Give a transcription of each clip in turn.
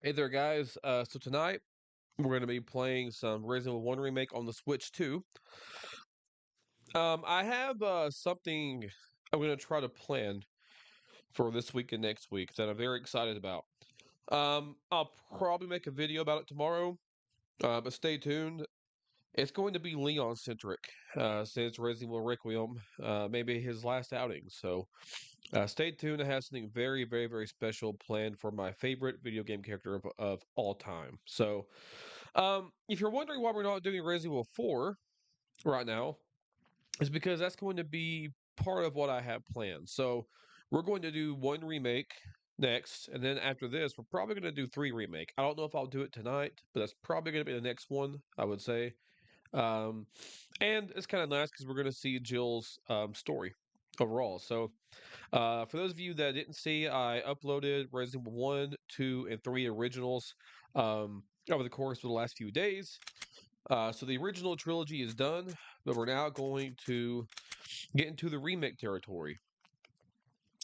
Hey there, guys. So tonight we're going to be playing some Resident Evil 1 Remake on the Switch 2. I have something I'm going to try to plan for this week and next week that I'm very excited about. I'll probably make a video about it tomorrow, but stay tuned. It's going to be Leon centric, since Resident Evil Requiem, maybe his last outing. So stay tuned. I have something very, very, very special planned for my favorite video game character of all time. So, if you're wondering why we're not doing Resident Evil 4 right now, it's because that's going to be part of what I have planned. So, we're going to do 1 remake next, and then after this, we're probably going to do 3 remake. I don't know if I'll do it tonight, but that's probably going to be the next one, I would say. Um, and it's kind of nice because we're going to see Jill's story overall. So, for those of you that didn't see, I uploaded Resident Evil 1, 2, and 3 originals over the course of the last few days. So the original trilogy is done, but we're now going to get into the remake territory.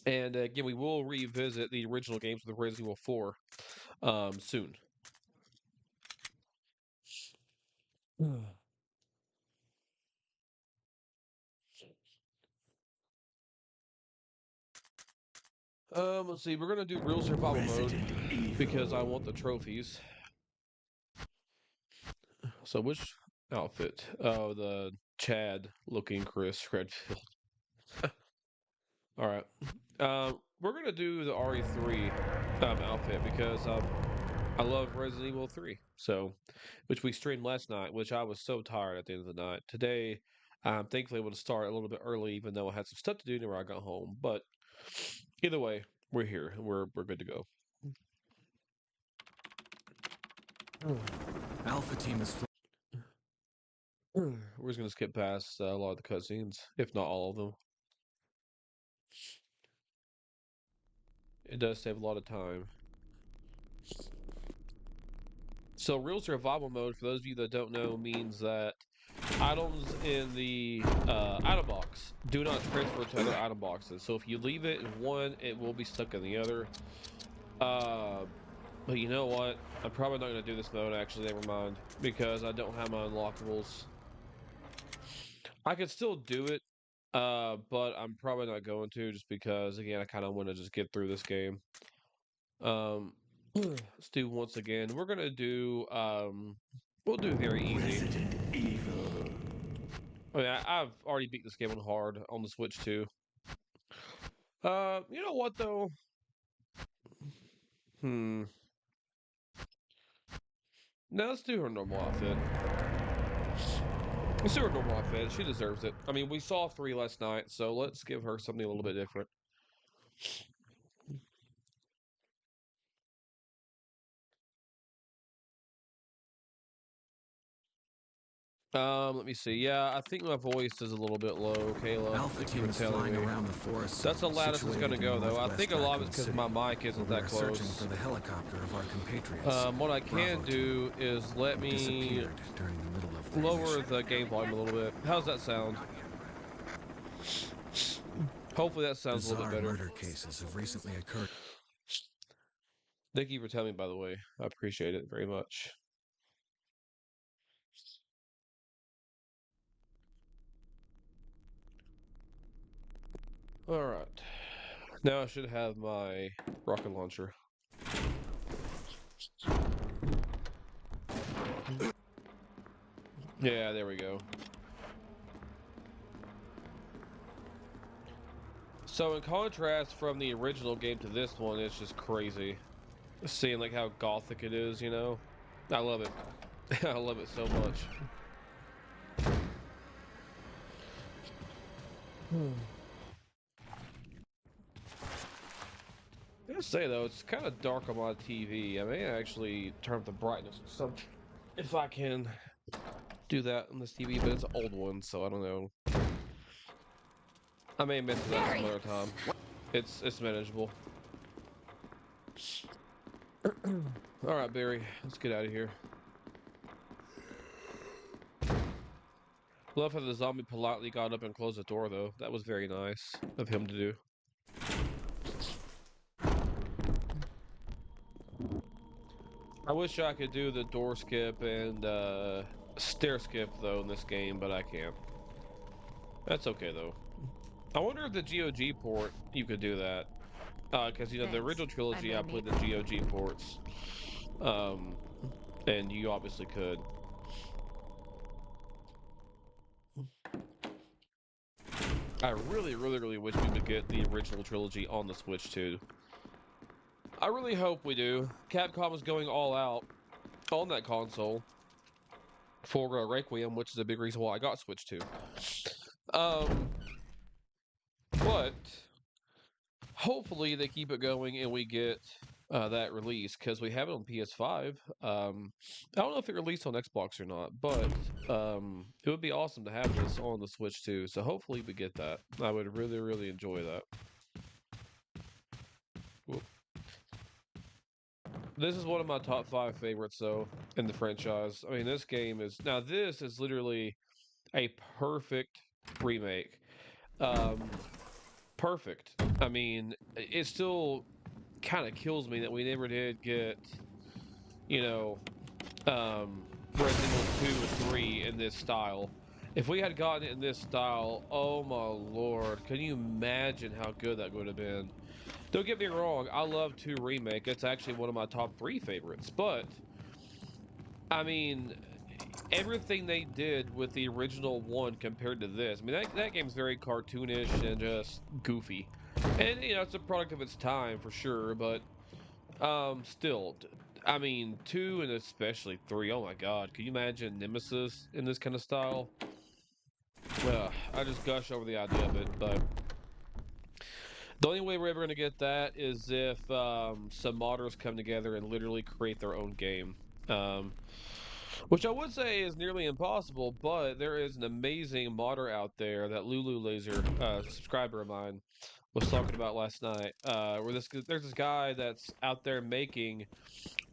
And again, we will revisit the original games with Resident Evil 4 soon. Let's see. We're gonna do real survival mode because I want the trophies. So which outfit? Oh, the Chad looking Chris Redfield. All right. We're gonna do the RE3 outfit because I love Resident Evil 3. So, which we streamed last night, which I was so tired at the end of the night. Today, I'm thankfully able to start a little bit early, even though I had some stuff to do whenever I got home. But either way, we're here and we're good to go. Alpha team is. We're just gonna skip past a lot of the cutscenes, if not all of them. It does save a lot of time. So real survival mode, for those of you that don't know, means that items in the item box do not transfer to other item boxes. So if you leave it in one, it will be stuck in the other. But you know what? I'm probably not going to do this mode, actually, never mind. Because I don't have my unlockables. I could still do it, but I'm probably not going to, just because, again, I kind of want to just get through this game. Let's do once again. We're gonna do we'll do very easy. I mean, I've already beat this game on hard on the Switch too. You know what though? No, let's do her normal outfit. Let's do her normal outfit. She deserves it. I mean, we saw 3 last night, so let's give her something a little bit different. Let me see. Yeah, I think my voice is a little bit low, Kayla. Alpha team is flying around the forest. That's the loudest it's gonna go, though. I think a lot of it's because my mic isn't that close. Searching for the helicopter of our compatriots. What I can do is let me lower the game volume a little bit. How's that sound? Hopefully that sounds a little bit better. Murder cases have recently occurred. Thank you for telling me, by the way. I appreciate it very much. Alright. Now I should have my rocket launcher. Yeah, there we go. So in contrast from the original game to this one, it's just crazy. Seeing like how gothic it is, you know? I love it. I love it so much. I gotta say though, it's kind of dark on my TV. I may actually turn up the brightness or something if I can do that on this TV, but it's an old one, so I don't know. I may miss that some other time. It's manageable. All right, Barry, let's get out of here. Love how the zombie politely got up and closed the door, though. That was very nice of him to do. wish I could do the door skip and stair skip though in this game, but I can't. That's okay though. I wonder if the GOG port you could do that, because you know the original trilogy I played the GOG ports, and you obviously could. I really, really, really wish we would get the original trilogy on the Switch too. I really hope we do. Capcom is going all out on that console for Requiem, which is a big reason why I got Switch 2. But hopefully they keep it going and we get that release because we have it on PS5. I don't know if it released on Xbox or not, but it would be awesome to have this on the Switch too. So hopefully we get that. I would really, really enjoy that. Whoop. This is one of my top 5 favorites though in the franchise. I mean, this game is this is literally a perfect remake. Perfect. I mean, it still kind of kills me that we never did get, you know, Resident Evil 2 or 3 in this style. If we had gotten it in this style, oh my lord, can you imagine how good that would have been? Don't get me wrong, I love 2 Remake. It's actually one of my top 3 favorites, but I mean, everything they did with the original one compared to this, I mean, that game's very cartoonish and just goofy. And, you know, it's a product of its time for sure, but still, I mean, 2 and especially 3, oh my god, can you imagine Nemesis in this kind of style? I just gush over the idea of it, but the only way we're ever going to get that is if some modders come together and literally create their own game. Which I would say is nearly impossible, but there is an amazing modder out there that Lulu Laser, subscriber of mine, was talking about last night. Where there's this guy that's out there making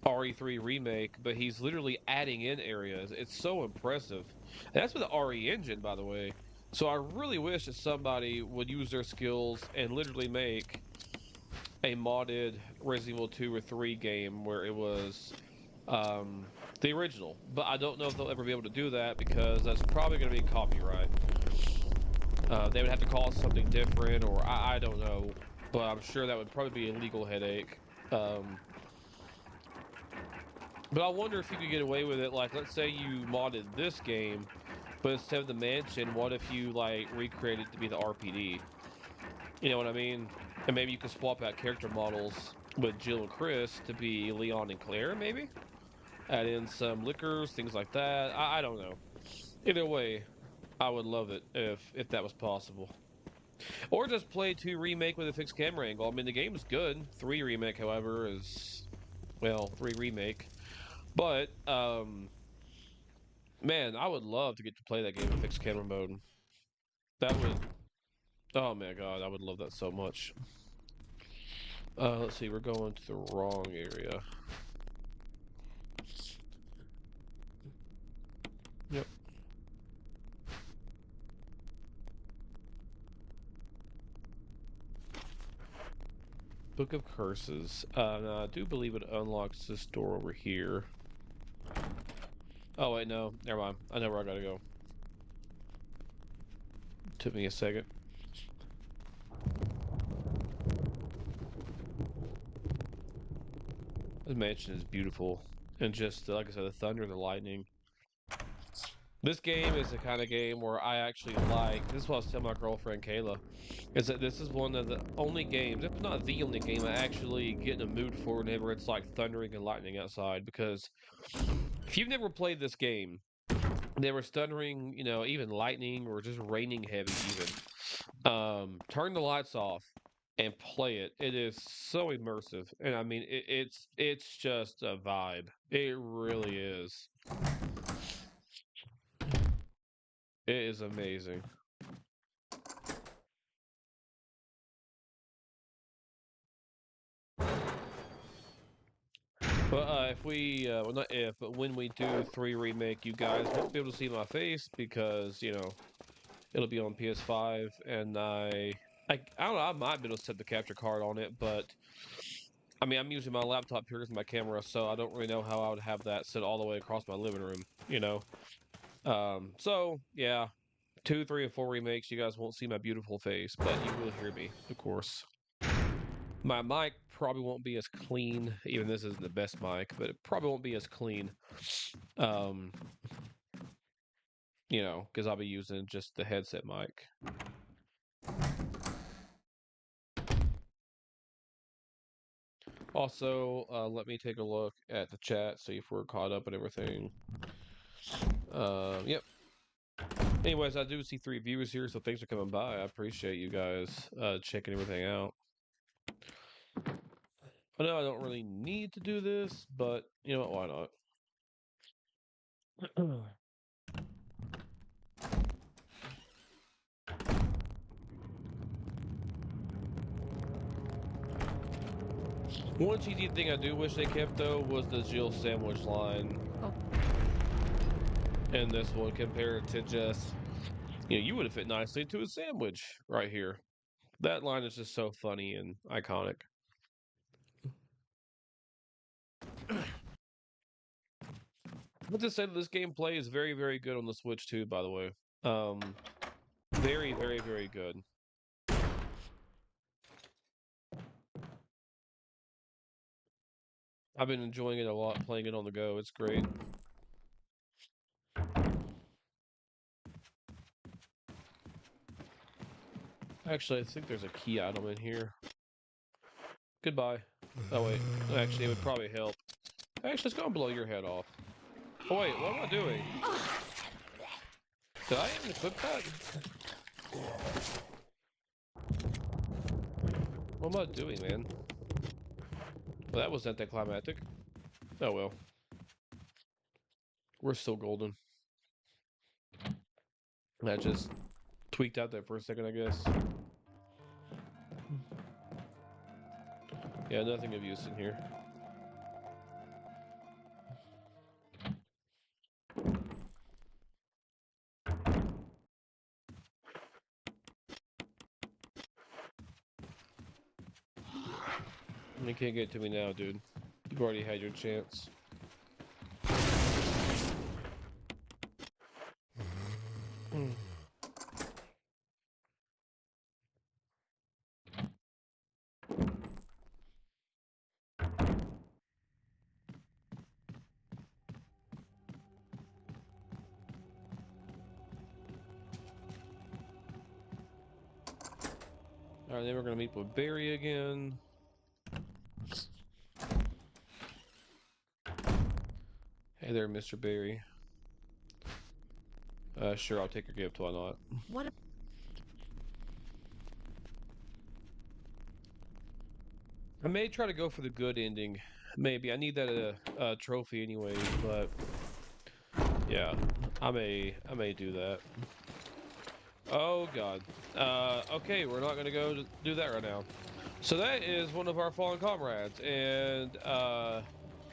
RE3 remake, but he's literally adding in areas. It's so impressive. And that's with the RE engine, by the way. So I really wish that somebody would use their skills and literally make a modded Resident Evil 2 or 3 game where it was the original. But I don't know if they'll ever be able to do that because that's probably going to be copyright. They would have to call it something different, or I don't know. But I'm sure that would probably be a legal headache. But I wonder if you could get away with it. Like, let's say you modded this game, but instead of the mansion, what if you like recreated it to be the RPD? You know what I mean? And maybe you could swap out character models with Jill and Chris to be Leon and Claire, maybe? Add in some liquors, things like that. I don't know. Either way, I would love it if that was possible. Or just play 2 Remake with a fixed camera angle. I mean, the game is good. 3 Remake, however, is, well, 3 Remake. But, man, I would love to get to play that game in fixed camera mode. That would, oh my god, I would love that so much. Let's see, we're going to the wrong area. Yep. Book of Curses. Now I do believe it unlocks this door over here. Oh wait, no, never mind. I know where I gotta go. Took me a second. This mansion is beautiful, and just like I said, the thunder, the lightning. This game is the kind of game where I actually like. This is what I was telling my girlfriend Kayla. Is that this is one of the only games, if not the only game, I actually get in a mood for whenever it's like thundering and lightning outside. Because if you've never played this game, there was thundering, you know, even lightning or just raining heavy even. Turn the lights off and play it. It is so immersive, and I mean, it's just a vibe. It really is. It is amazing. But if we, well, not if, but when we do 3 Remake, you guys won't be able to see my face because, you know, it'll be on PS5, and I don't know, I might be able to set the capture card on it, but I mean, I'm using my laptop here as my camera, so I don't really know how I would have that sit all the way across my living room, you know? So, yeah, 2, 3, and 4 remakes, you guys won't see my beautiful face, but you will hear me, of course. My mic probably won't be as clean, even this isn't the best mic, but it probably won't be as clean. Um, you know, because I'll be using just the headset mic. Also, let me take a look at the chat, see if we're caught up and everything. Yep. Anyways, I do see 3 viewers here, so thanks for coming by. I appreciate you guys checking everything out. I know I don't really need to do this, but you know what, why not? One cheesy thing I do wish they kept, though, was the Jill sandwich line. Oh. And this one compared to just, you know, you would have fit nicely to a sandwich right here. That line is just so funny and iconic. But to say that this gameplay is very, very good on the Switch too, by the way. Very, very, very good. I've been enjoying it a lot, playing it on the go. It's great. Actually, I think there's a key item in here. Goodbye. Oh, wait. Actually, it would probably help. Actually, let's go and blow your head off. Oh, wait. What am I doing? Did I even equip that? What am I doing, man? Well, that was anticlimactic. Oh, well. We're still golden. That just tweaked out there for a second, I guess. Yeah, nothing of use in here. You can't get to me now, dude. You've already had your chance. Alright, then we're gonna meet with Barry again. Hey there, Mr. Barry. Sure, I'll take your gift, why not? What? I may try to go for the good ending. Maybe. I need that trophy anyway, but yeah, I may do that. Oh god. Okay, we're not gonna go do that right now. So that is one of our fallen comrades, and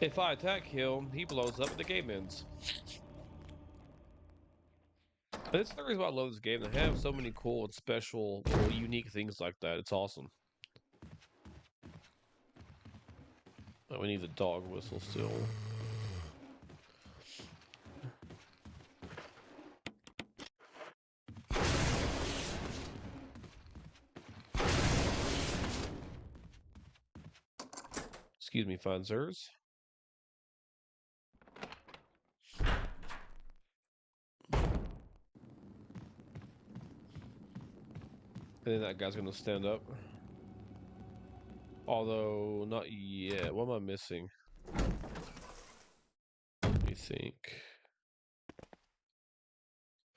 if I attack him, he blows up and the game ends. And that's the reason why I love this game. They have so many cool and special, little unique things like that. It's awesome. Oh, we need the dog whistle still. Excuse me, fine sirs. And then that guy's gonna stand up. Although, not yet. What am I missing? Let me think.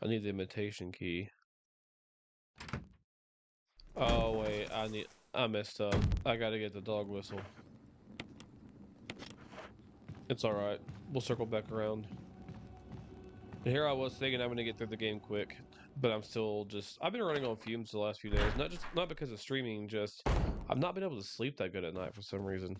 I need the imitation key. Oh, wait. I messed up. I gotta get the dog whistle. It's alright. We'll circle back around. And here I was thinking I'm gonna get through the game quick. But I'm still just... I've been running on fumes the last few days. Not because of streaming, just... I've not been able to sleep that good at night for some reason.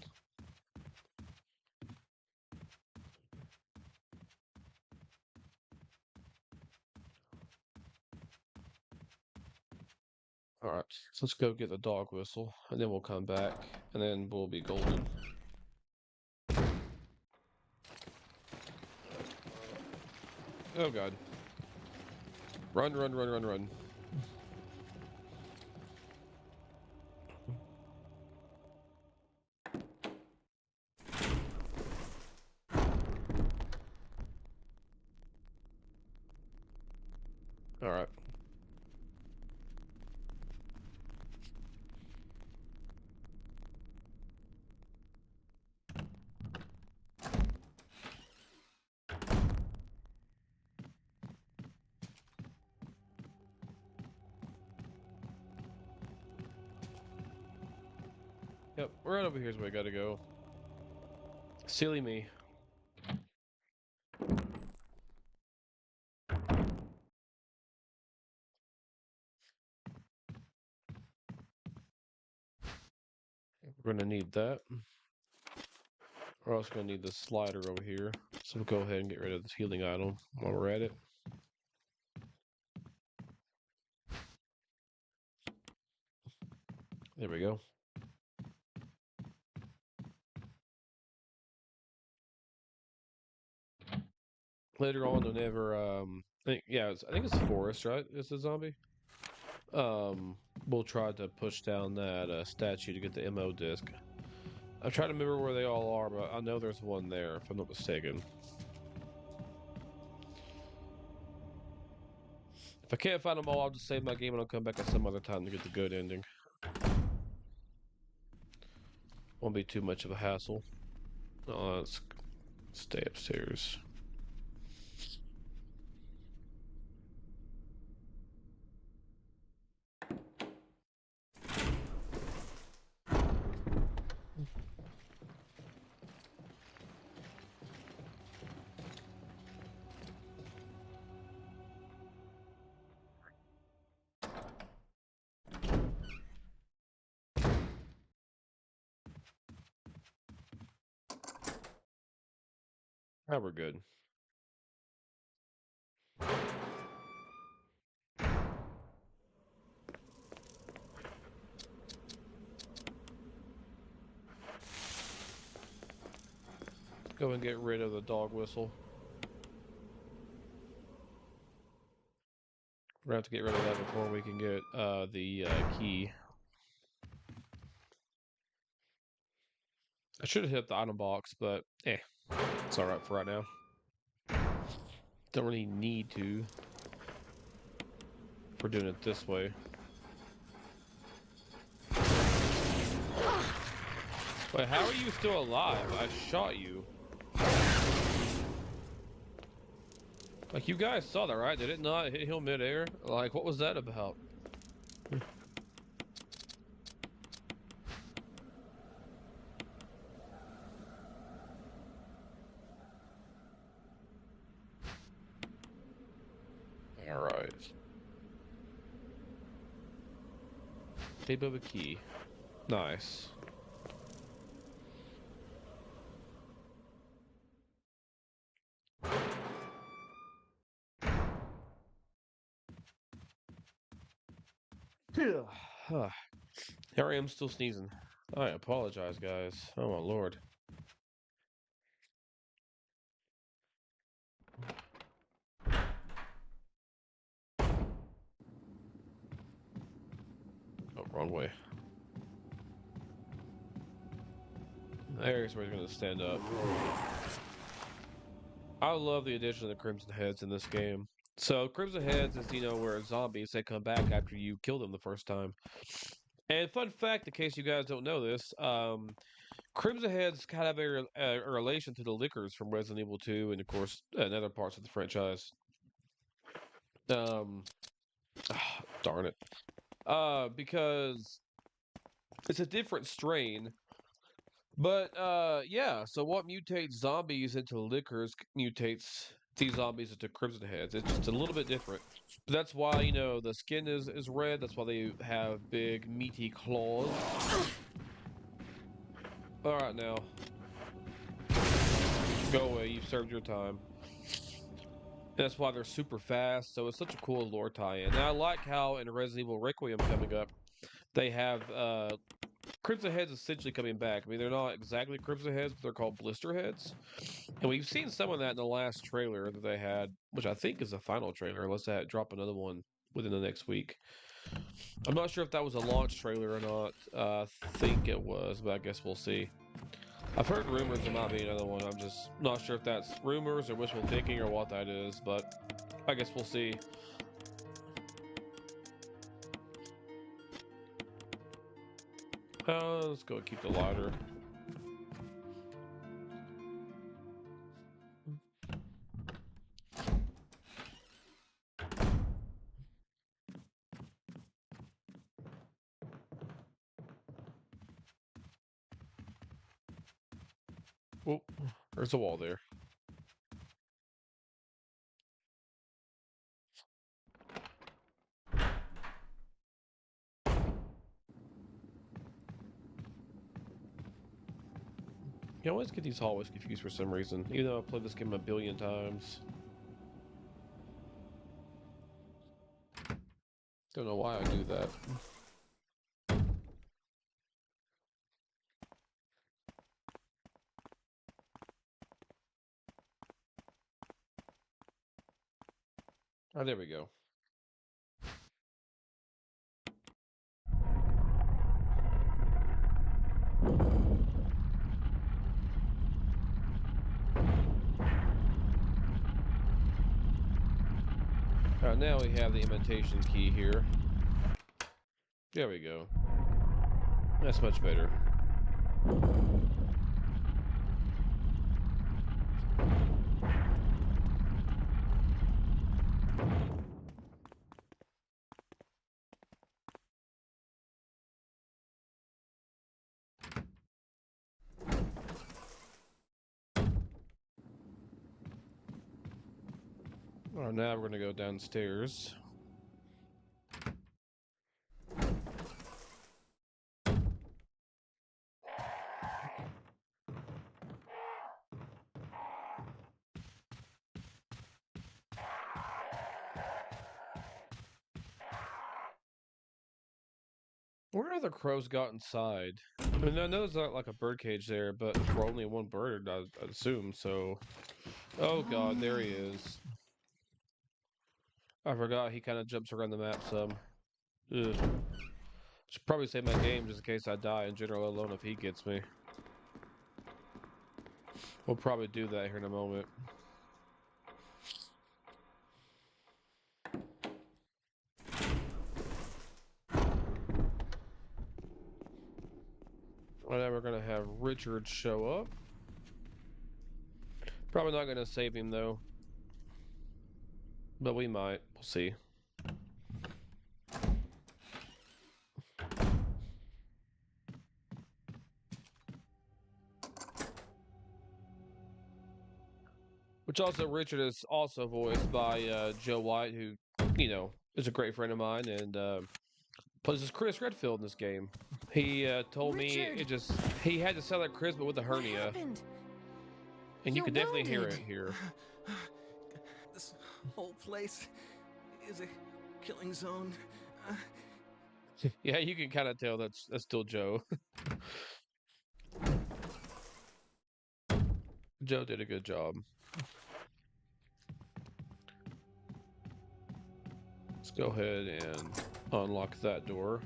Alright, so let's go get the dog whistle, and then we'll come back, and then we'll be golden. Oh god. Run, run, run, run, run. Alright. Yep, right over here's where I gotta go. Silly me. We're gonna need that. We're also gonna need this slider over here. So we'll go ahead and get rid of this healing item while we're at it. There we go. Later on, whenever I think it's Forest, right? It's a zombie. We'll try to push down that statue to get the MO disc. I'm trying to remember where they all are, but I know there's one there, if I'm not mistaken. If I can't find them all, I'll just save my game and I'll come back at some other time to get the good ending. Won't be too much of a hassle. Let's stay upstairs. Now we're good. Go and get rid of the dog whistle. We're gonna have to get rid of that before we can get the key. I should have hit the item box, but it's alright for right now. Don't really need to. If we're doing it this way. Wait, how are you still alive? I shot you. Like, you guys saw that, right? Did it not hit him midair? Like, what was that about? Alright. Tape of a key. Nice. Here I am still sneezing. I apologize, guys. Oh my lord. Oh, wrong way. There's where he's gonna stand up. I love the addition of the Crimson Heads in this game. So Crimson Heads is, where zombies, they come back after you kill them the first time. And fun fact, in case you guys don't know this, Crimson Heads kind of have a relation to the Lickers from Resident Evil 2 and, of course, in other parts of the franchise. Darn it. Because it's a different strain. But, yeah, so what mutates zombies into Lickers mutates these zombies into Crimson Heads. It's just a little bit different. But that's why, the skin is red. That's why they have big, meaty claws. Alright, now. Go away. You've served your time. That's why they're super fast. So it's such a cool lore tie-in. And I like how in Resident Evil Requiem coming up, they have Crimson Heads essentially coming back. I mean, they're not exactly Crimson Heads, but they're called Blister Heads. And we've seen some of that in the last trailer that they had, which I think is the final trailer, unless they drop another one within the next week. I'm not sure if that was a launch trailer or not. I think it was, but I guess we'll see. I've heard rumors there might be another one. I'm just not sure if that's rumors or wishful thinking or what that is, but I guess we'll see. Let's go keep the lighter. Oh, there's a wall there. You always get these hallways confused for some reason, even though I've played this game a billion times. Don't know why I do that. Oh, there we go. Alright, now we have the imitation key here. There we go. That's much better. Alright, now we're gonna go downstairs. Where are the crows got inside? I mean, I know there's not like a bird cage there, but for only one bird, I'd assume, so... Oh god, there he is. I forgot he kind of jumps around the map some. Ugh. Should probably save my game just in case I die in general, alone if he gets me. We'll probably do that here in a moment. And then we're gonna have Richard show up. Probably not gonna save him though. But we might. We'll see. Which also, Richard is also voiced by Joe White, who, you know, is a great friend of mine and plays as Chris Redfield in this game. He told Richard! me he had to sell that Chris, but with a hernia. What happened? And you You're can definitely hear wounded. it here. This whole place is a killing zone. Yeah, you can kind of tell that's still Joe. Joe did a good job. Let's go ahead and unlock that door.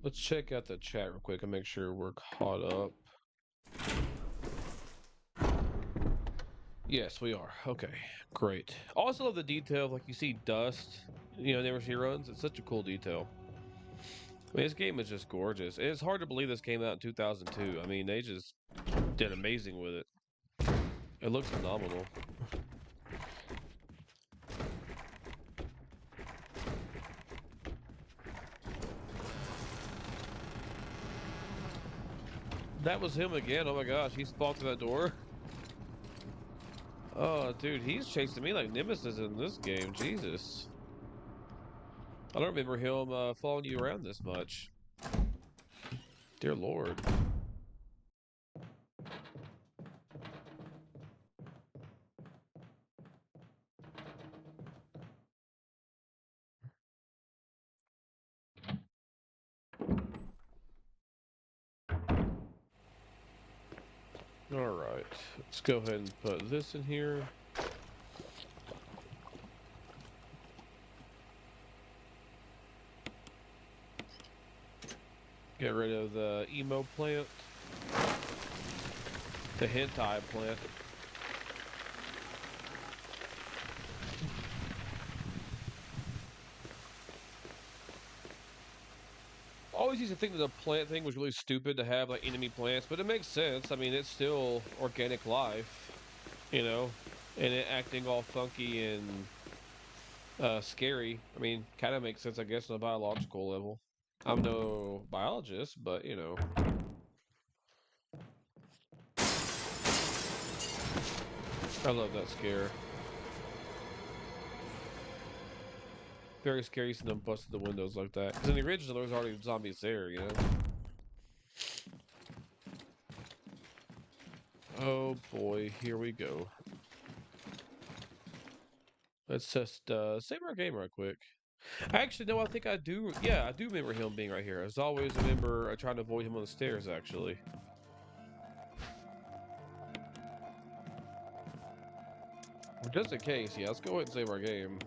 Let's check out the chat real quick and make sure we're caught up. Yes, we are. Okay, great. Also love the detail, like you see dust, you know, whenever she runs. It's such a cool detail. I mean, this game is just gorgeous. And it's hard to believe this came out in 2002. I mean, they just did amazing with it. It looks phenomenal. That was him again. Oh my gosh, he spawned through that door. Oh, dude, he's chasing me like Nemesis in this game. Jesus. I don't remember him following you around this much. Dear Lord. Alright, let's go ahead and put this in here. Get rid of the emo plant. The hentai plant. I always used to think that the plant thing was really stupid to have like enemy plants, but it makes sense. I mean, it's still organic life, you know, and it acting all funky and scary. I mean, kind of makes sense, I guess, on a biological level. I'm no biologist, but you know. I love that scare. Very scary seeing them busting the windows like that. Because in the original, there was already zombies there, you know? Oh boy, here we go. Let's just save our game right quick. Actually, no, I think I do. Yeah, I do remember him being right here. As always, remember trying to avoid him on the stairs, actually. Just in case, yeah, let's go ahead and save our game.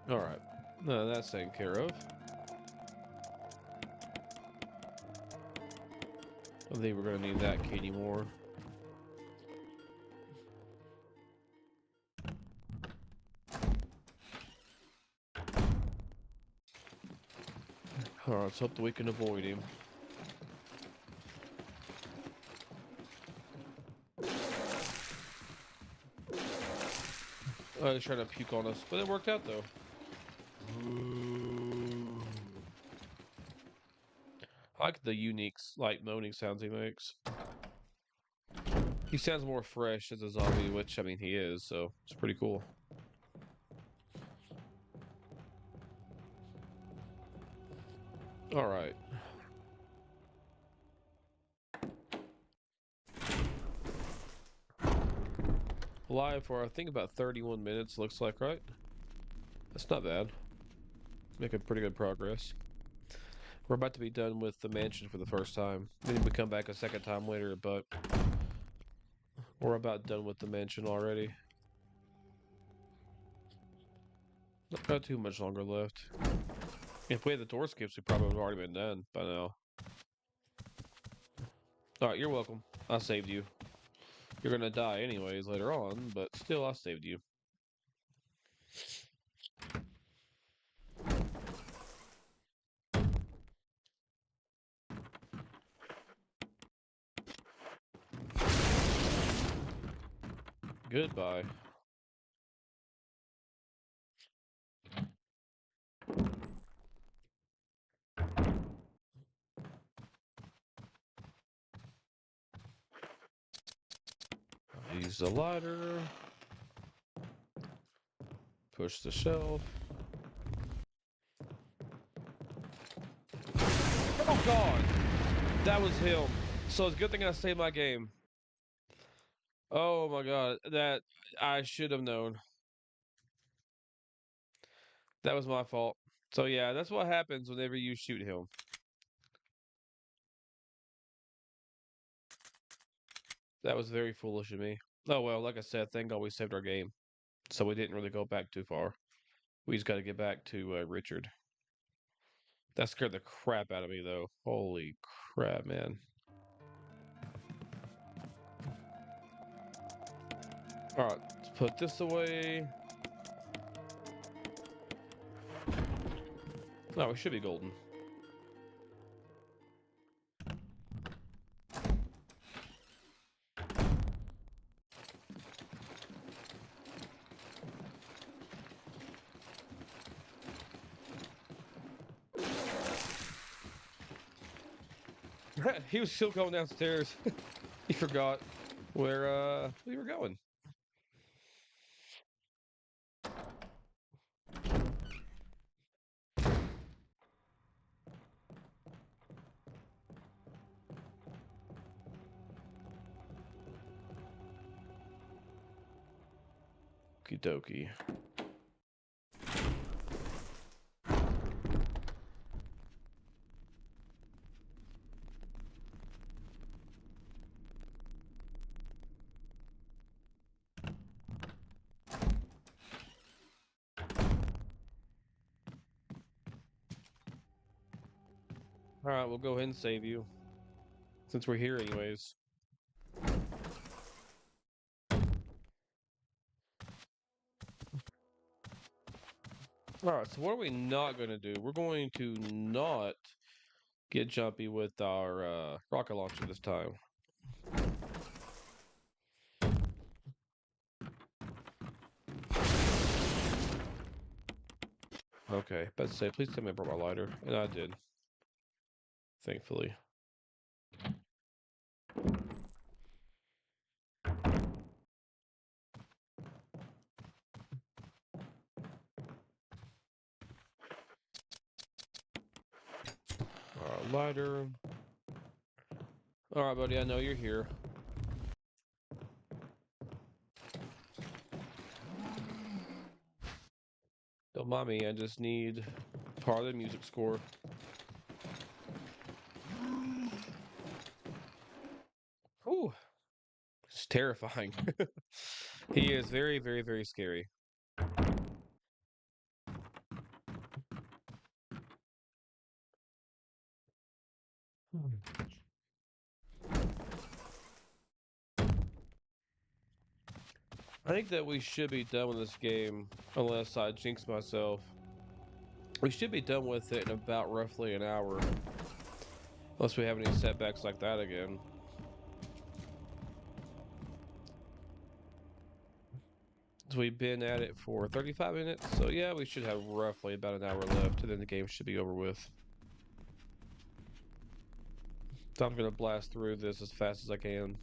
Alright. No, that's taken care of. I think we're going to need that key anymore. Alright, let's hope that we can avoid him. He's trying to puke on us, but it worked out though. I like the unique, like, moaning sounds he makes. He sounds more fresh as a zombie, which, I mean, he is, so it's pretty cool. Alright. Live for, I think, about 31 minutes, looks like, right? That's not bad. Making pretty good progress. We're about to be done with the mansion for the first time. Maybe we come back a second time later, but we're about done with the mansion already. Not too much longer left. If we had the door skips, we probably would have already been done by now. Alright, you're welcome. I saved you. You're gonna die anyways later on, but still, I saved you. Goodbye. Use the lighter. Push the shelf. Oh god! That was him. So it's a good thing I saved my game. Oh my god, that I should have known. That was my fault. So yeah, that's what happens whenever you shoot him. That was very foolish of me. Oh well, like I said, thank God we saved our game. So we didn't really go back too far. We just got to get back to Richard. That scared the crap out of me, though. Holy crap, man. Alright, let's put this away. Oh, we should be golden. He was still going downstairs. He forgot where we were going. Okie dokie. Alright, we'll go ahead and save you. Since we're here anyways. Alright, so what are we not going to do? We're going to not get jumpy with our rocket launcher this time. Okay, but say, please tell me I brought my lighter. And I did. Thankfully. Lighter. Alright, buddy, I know you're here. Don't mind me, I just need part of the music score. Ooh. It's terrifying. He is very, very, very scary. I think that we should be done with this game, unless I jinx myself. We should be done with it in about roughly an hour. Unless we have any setbacks like that again. So we've been at it for 35 minutes, so yeah, we should have roughly about an hour left, and then the game should be over with. So I'm gonna blast through this as fast as I can.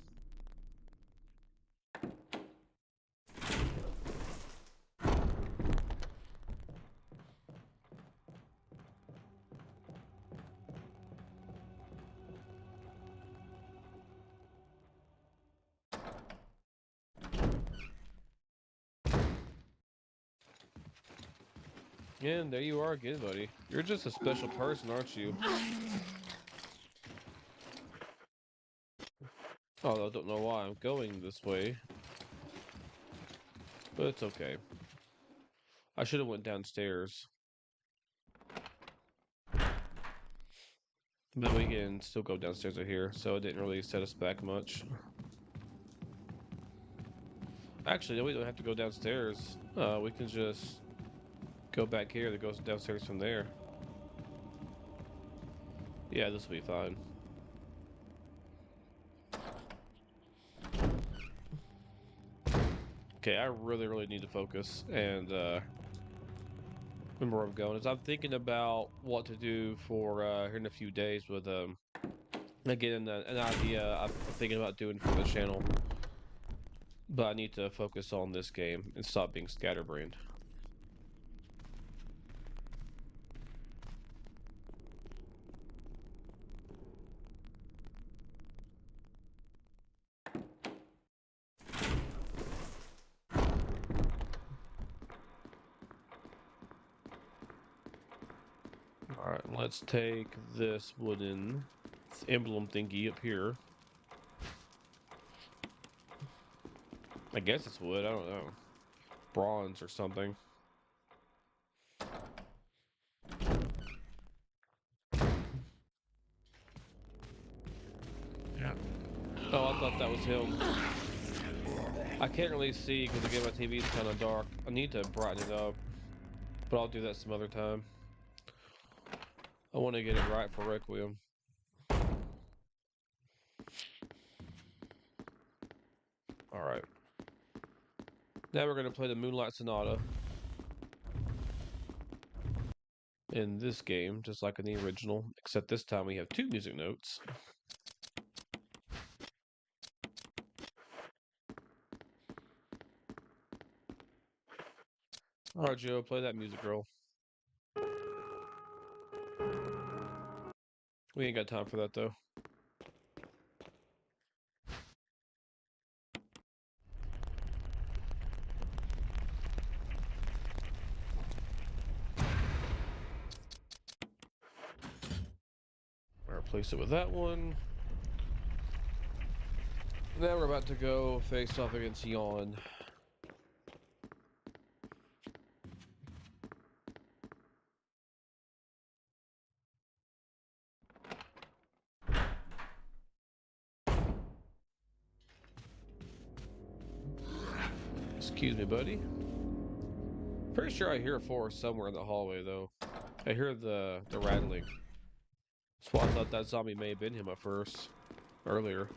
And there you are again, buddy. You're just a special person, aren't you? Although I don't know why I'm going this way. But it's okay. I should have went downstairs. But we can still go downstairs or here, so it didn't really set us back much. Actually, no, we don't have to go downstairs. We can just go back here that goes downstairs from there. Yeah, this will be fine. Okay, I really, really need to focus and remember where I'm going. As I'm thinking about what to do for here in a few days with again an idea I'm thinking about doing for the channel. But I need to focus on this game and stop being scatterbrained. Alright, let's take this wooden emblem thingy up here. I guess it's wood, I don't know. Bronze or something. Yeah. Oh, I thought that was him. I can't really see because again my TV is kind of dark. I need to brighten it up, but I'll do that some other time. I want to get it right for Requiem. Alright. Now we're going to play the Moonlight Sonata. in this game, just like in the original, except this time we have 2 music notes. Alright, Joe, play that music, girl. We ain't got time for that, though. I'll replace it with that one. Now we're about to go face off against Yawn. Excuse me, buddy. Pretty sure I hear a forest somewhere in the hallway, though. I hear the rattling. So I thought that zombie may have been him at first, earlier.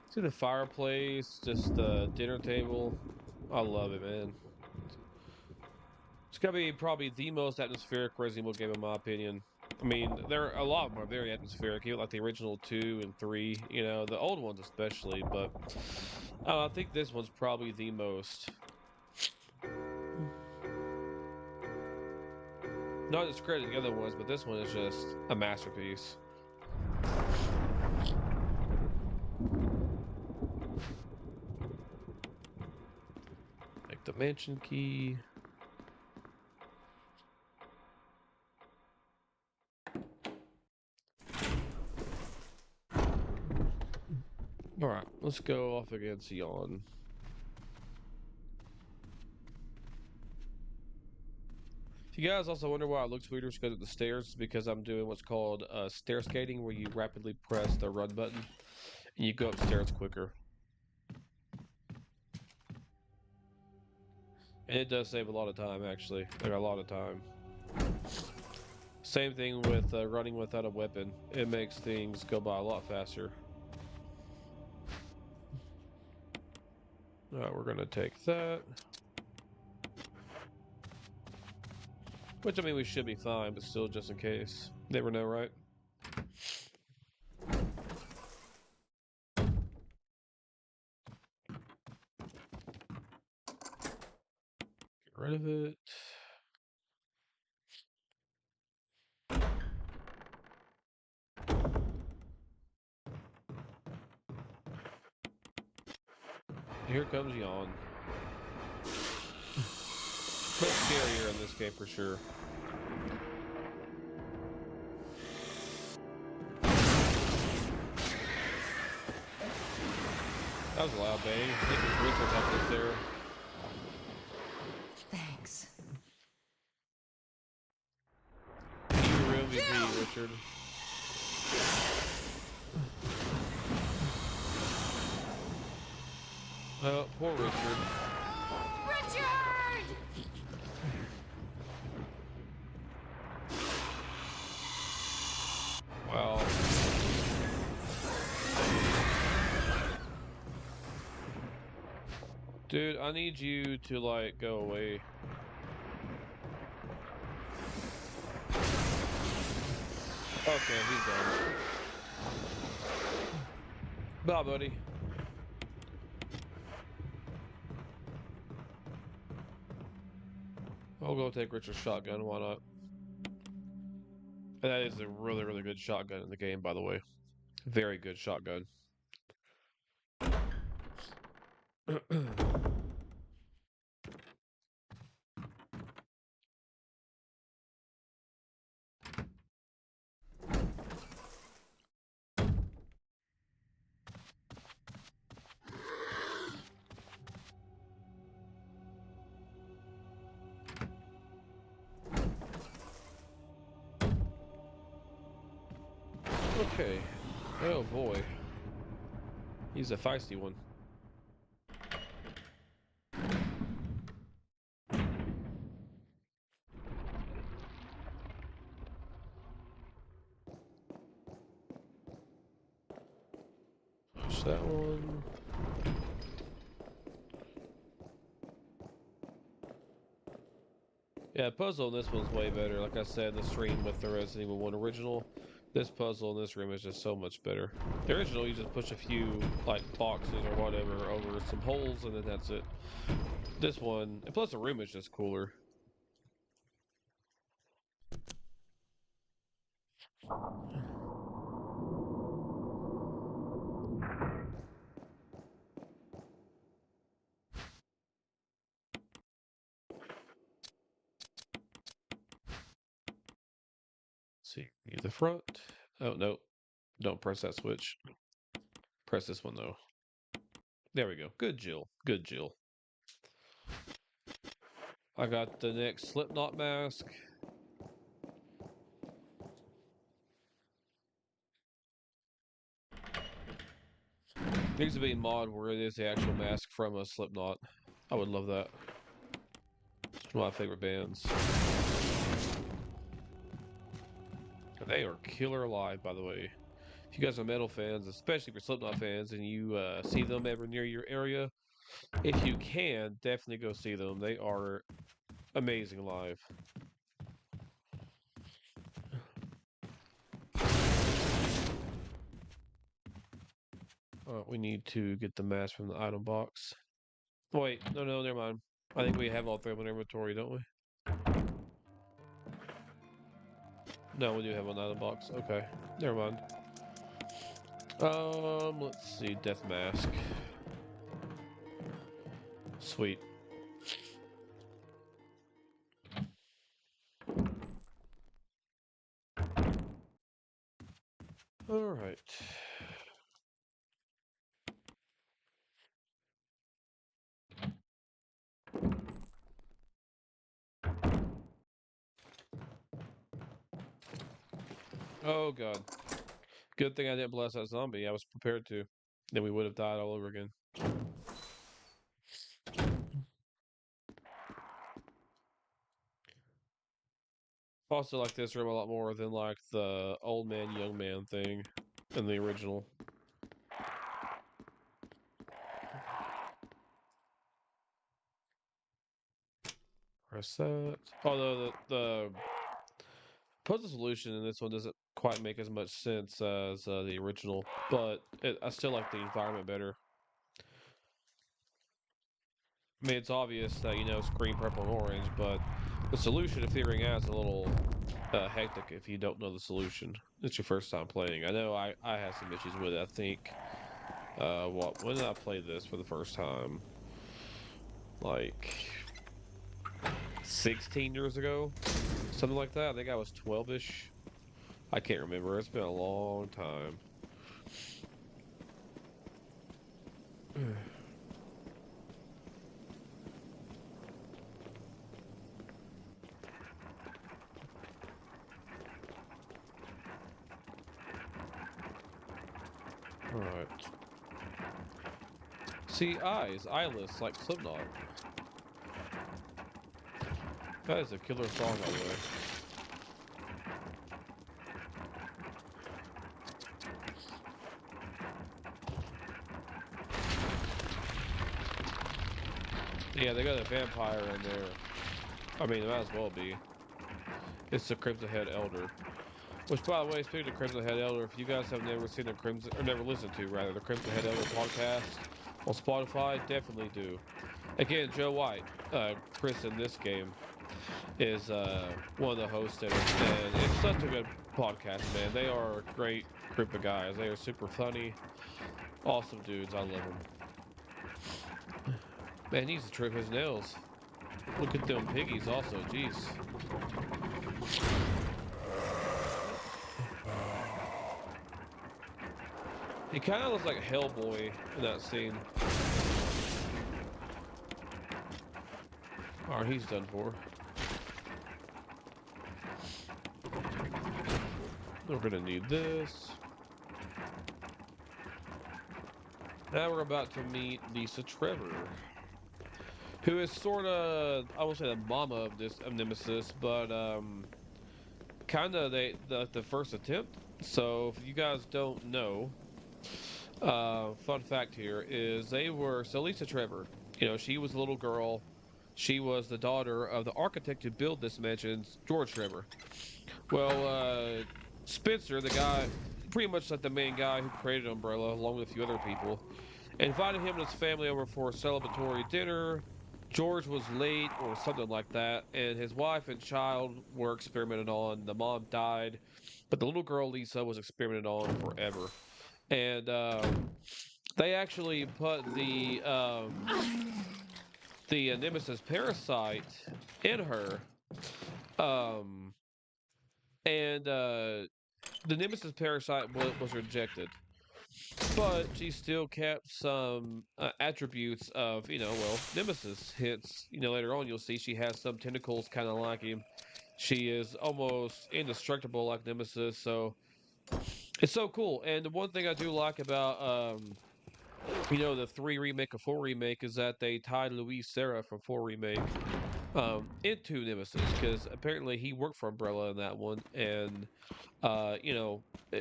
See the fireplace, just the dinner table. I love it, man. It's gotta be probably the most atmospheric Resident Evil game in my opinion. I mean, a lot of them are very atmospheric, even like the original 2 and 3, you know, the old ones especially, but I think this one's probably the most. Not discrediting the other ones, but this one is just a masterpiece. Like the mansion key. Alright, let's go off against Yawn. If you guys also wonder why it looks weirder because of the stairs, it's because I'm doing what's called stair skating, where you rapidly press the run button and you go upstairs quicker. And it does save a lot of time, actually. Like, a lot of time. Same thing with running without a weapon. It makes things go by a lot faster. Alright, we're gonna take that. Which, I mean, we should be fine, but still, just in case. Never know, right? Get rid of it. Here comes Yawn. Much scarier in this game for sure. That was a loud bang. I think his wrist was up there. Thanks. You real MVP, Richard. Oh, poor Richard. Richard! Wow. Dude, I need you to, like, go away. Okay, he's done. Bye, buddy. I'll go take Richard's shotgun, why not? That is a really, really good shotgun in the game, by the way. Very good shotgun. Okay. Oh boy. He's a feisty one. Push that one. Yeah, puzzle in this one's way better. Like I said in the stream with the Resident Evil 1 original, this puzzle in this room is just so much better. The original, you just push a few, like, boxes or whatever over some holes, and then that's it. This one, and plus the room is just cooler. See, the front. Oh, no. Don't press that switch. Press this one, though. There we go. Good, Jill. Good, Jill. I got the next Slipknot mask. Needs to be a mod where it is the actual mask from a Slipknot. I would love that. It's one of my favorite bands. They are killer live, by the way. If you guys are metal fans, especially for Slipknot fans, and you see them ever near your area, if you can, definitely go see them. They are amazing live. We need to get the mask from the item box. Wait, no, never mind. I think we have all three of them in inventory, don't we? No, we do have one item box. Okay, never mind. Let's see, death mask. Sweet. All right. Oh god. Good thing I didn't blast that zombie. I was prepared to. Then we would have died all over again. Also like this room a lot more than like the old man, young man thing in the original. Press that. Although the puzzle solution in this one doesn't quite make as much sense as the original, but I still like the environment better. I mean, it's obvious that, you know, it's green, purple, and orange, but the solution of figuring out is a little hectic if you don't know the solution. It's your first time playing. I know I had some issues with it. I think, when did I play this for the first time? Like 16 years ago? Something like that. I think I was 12-ish. I can't remember. It's been a long time. Alright. See, eyeless, like Slipknot. That is a killer song, by the way. Yeah, they got a vampire in there. I mean, it might as well be. It's the Crimson Head Elder. Which, by the way, speaking of Crimson Head Elder, if you guys have never seen the Crimson, or never listened to, rather, the Crimson Head Elder podcast on Spotify, definitely do. Again, Joe White, Chris in this game, is one of the hosts in it, and it's such a good podcast, man. They are a great group of guys. They are super funny, awesome dudes. I love them. Man, he needs to trim his nails. Look at them piggies also, jeez. He kind of looks like Hellboy in that scene. Alright, he's done for. We're gonna need this. Now we're about to meet Lisa Trevor, who is sort of, I won't say the mama of this Nemesis, but kind of the first attempt. So if you guys don't know, Fun fact here is so Lisa Trevor, she was a little girl. She was the daughter of the architect who built this mansion, George Trevor. Well, Spencer, the guy, pretty much like the main guy who created Umbrella, along with a few other people, invited him and his family over for a celebratory dinner. George was late or something like that, and his wife and child were experimented on. The mom died, but the little girl Lisa was experimented on forever. And they actually put the Nemesis parasite in her, um, and the Nemesis parasite was rejected, but she still kept some attributes of, Nemesis. Hence, later on you'll see she has some tentacles kind of like him. She is almost indestructible like Nemesis, so it's so cool. And the one thing I do like about, the 3 remake or 4 remake is that they tied Luis Serra from 4 remake into Nemesis because apparently he worked for Umbrella in that one, and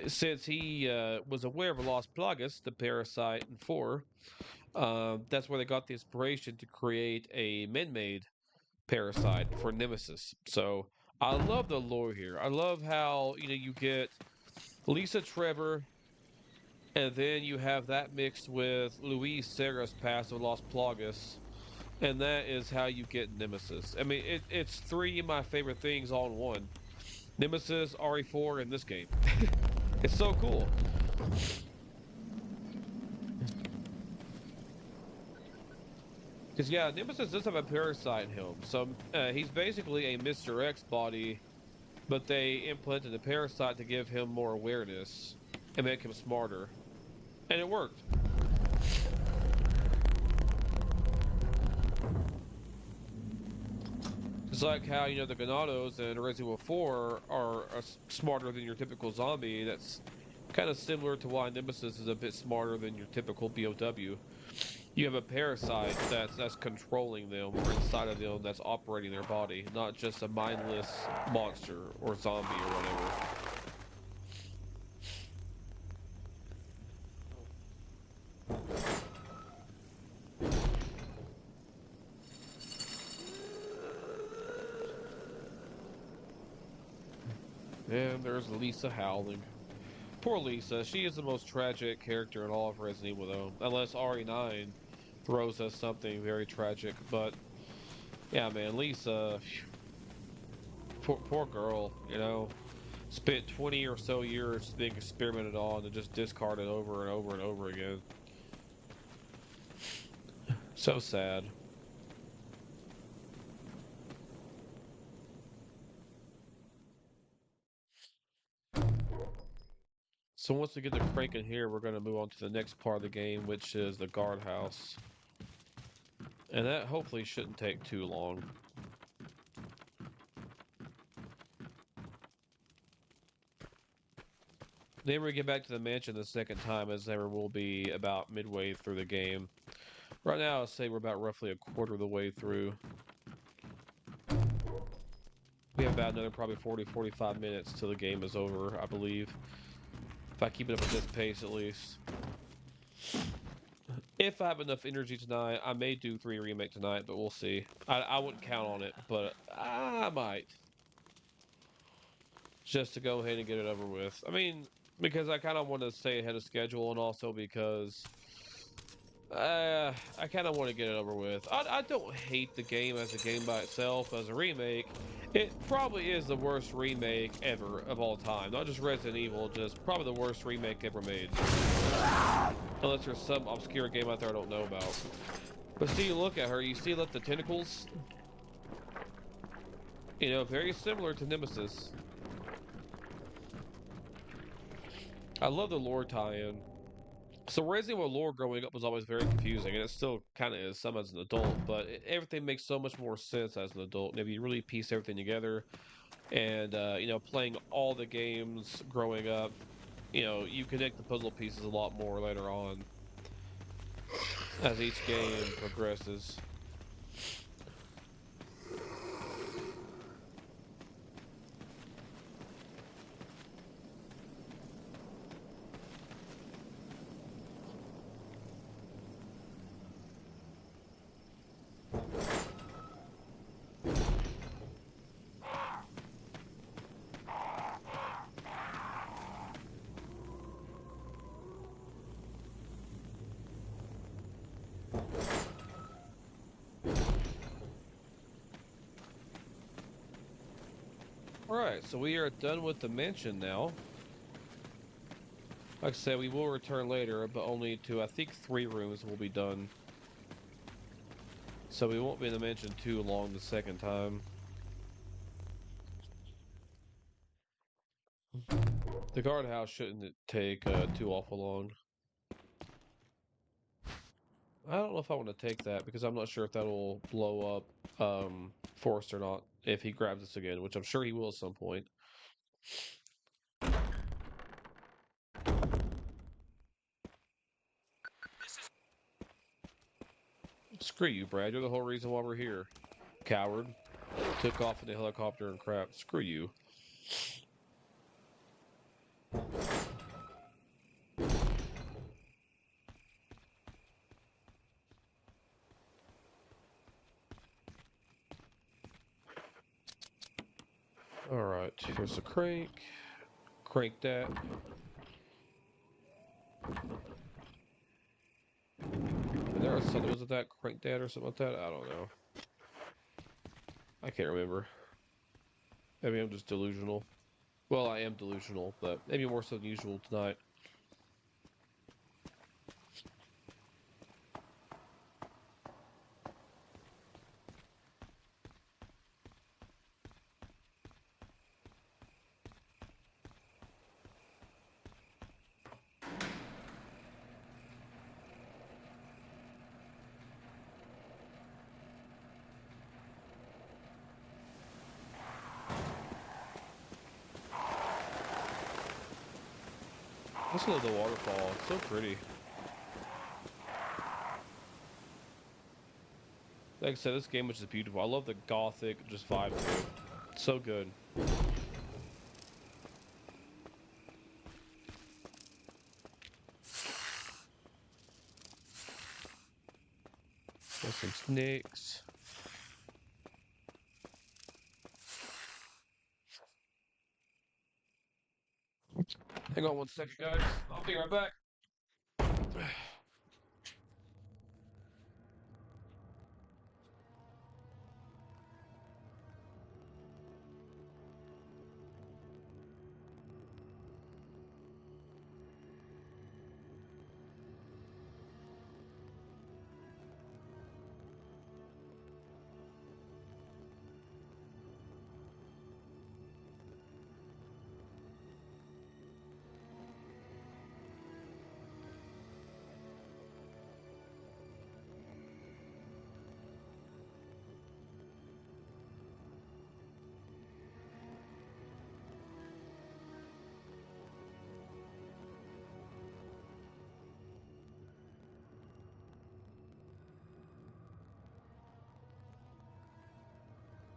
since he was aware of Las Plagas, the parasite in 4, that's where they got the inspiration to create a man-made parasite for Nemesis. So I love the lore here. I love how you get Lisa Trevor, and then you have that mixed with Luis Serra's past of Las Plagas, and that is how you get Nemesis. I mean, it's 3 of my favorite things all in one: Nemesis, RE4, and this game. It's so cool. Because, yeah, Nemesis does have a parasite in him. So he's basically a Mr. X body, but they implanted the parasite to give him more awareness and make him smarter. And it worked. It's like how, the Ganados in Resident Evil 4 are smarter than your typical zombie. That's kind of similar to why Nemesis is a bit smarter than your typical BOW. You have a parasite that's controlling them or inside of them that's operating their body, not just a mindless monster or zombie or whatever. And there's Lisa howling. Poor Lisa. She is the most tragic character in all of Resident Evil, though. Unless RE9 throws us something very tragic. But, yeah, man, Lisa, poor girl, spent 20 or so years being experimented on and just discarded over and over and over again. So sad. So once we get the crank in here, we're going to move on to the next part of the game, which is the guardhouse. And that hopefully shouldn't take too long. Then we get back to the mansion the second time, as there will be about midway through the game. Right now, I'll say we're about roughly a quarter of the way through. We have about another probably 40-45 minutes till the game is over, I believe. If I keep it up at this pace, at least. If I have enough energy tonight, I may do 3 Remake tonight, but we'll see. I wouldn't count on it, but I might. Just to go ahead and get it over with. I mean, because I kind of want to stay ahead of schedule, and also because I kind of want to get it over with. I don't hate the game as a game by itself. As a remake, it probably is the worst remake ever of all time. Not just Resident Evil, just probably the worst remake ever made. Unless there's some obscure game out there I don't know about. But see, look at her. You see the tentacles? Very similar to Nemesis. I love the lore tie-in. So Resident Evil lore growing up was always very confusing, and it still kind of is some as an adult, but everything makes so much more sense as an adult. And if you really piece everything together, and, playing all the games growing up, you connect the puzzle pieces a lot more later on as each game progresses. Alright, so we are done with the mansion now. Like I said, we will return later, but only to, I think, 3 rooms will be done. So we won't be in the mansion too long the second time. The guardhouse shouldn't take too awful long. I don't know if I want to take that because I'm not sure if that'll blow up Forrest or not if he grabs us again, which I'm sure he will at some point. Screw you, Brad. You're the whole reason why we're here. Coward. Took off in the helicopter and crap. Screw you. Alright, here's the crank. Crank that. And there was something, was it that crank that or something like that? I don't know. I can't remember. Maybe I'm just delusional. Well, I am delusional, but maybe more so than usual tonight. Listen to the waterfall. It's so pretty. Like I said, this game is just beautiful. I love the gothic just vibe to it. It's so good. There's some snakes. Hang on one second, guys. I'll be right back.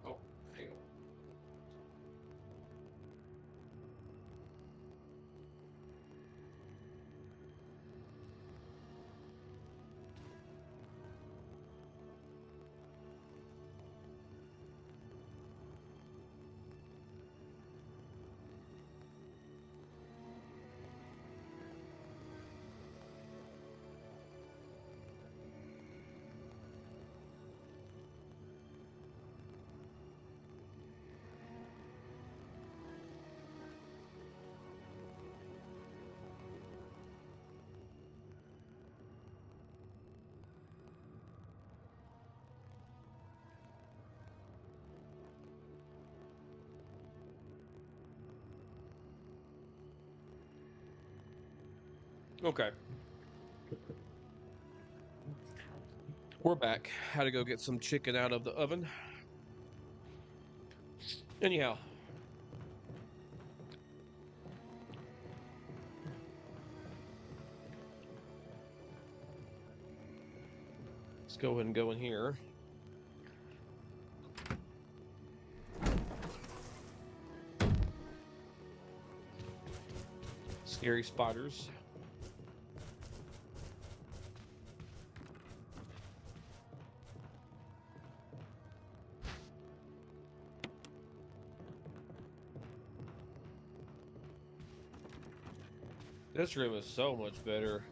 Oh, hang on. Okay. We're back. Had to go get some chicken out of the oven. Anyhow. Let's go ahead and go in here. Scary spiders. This room is so much better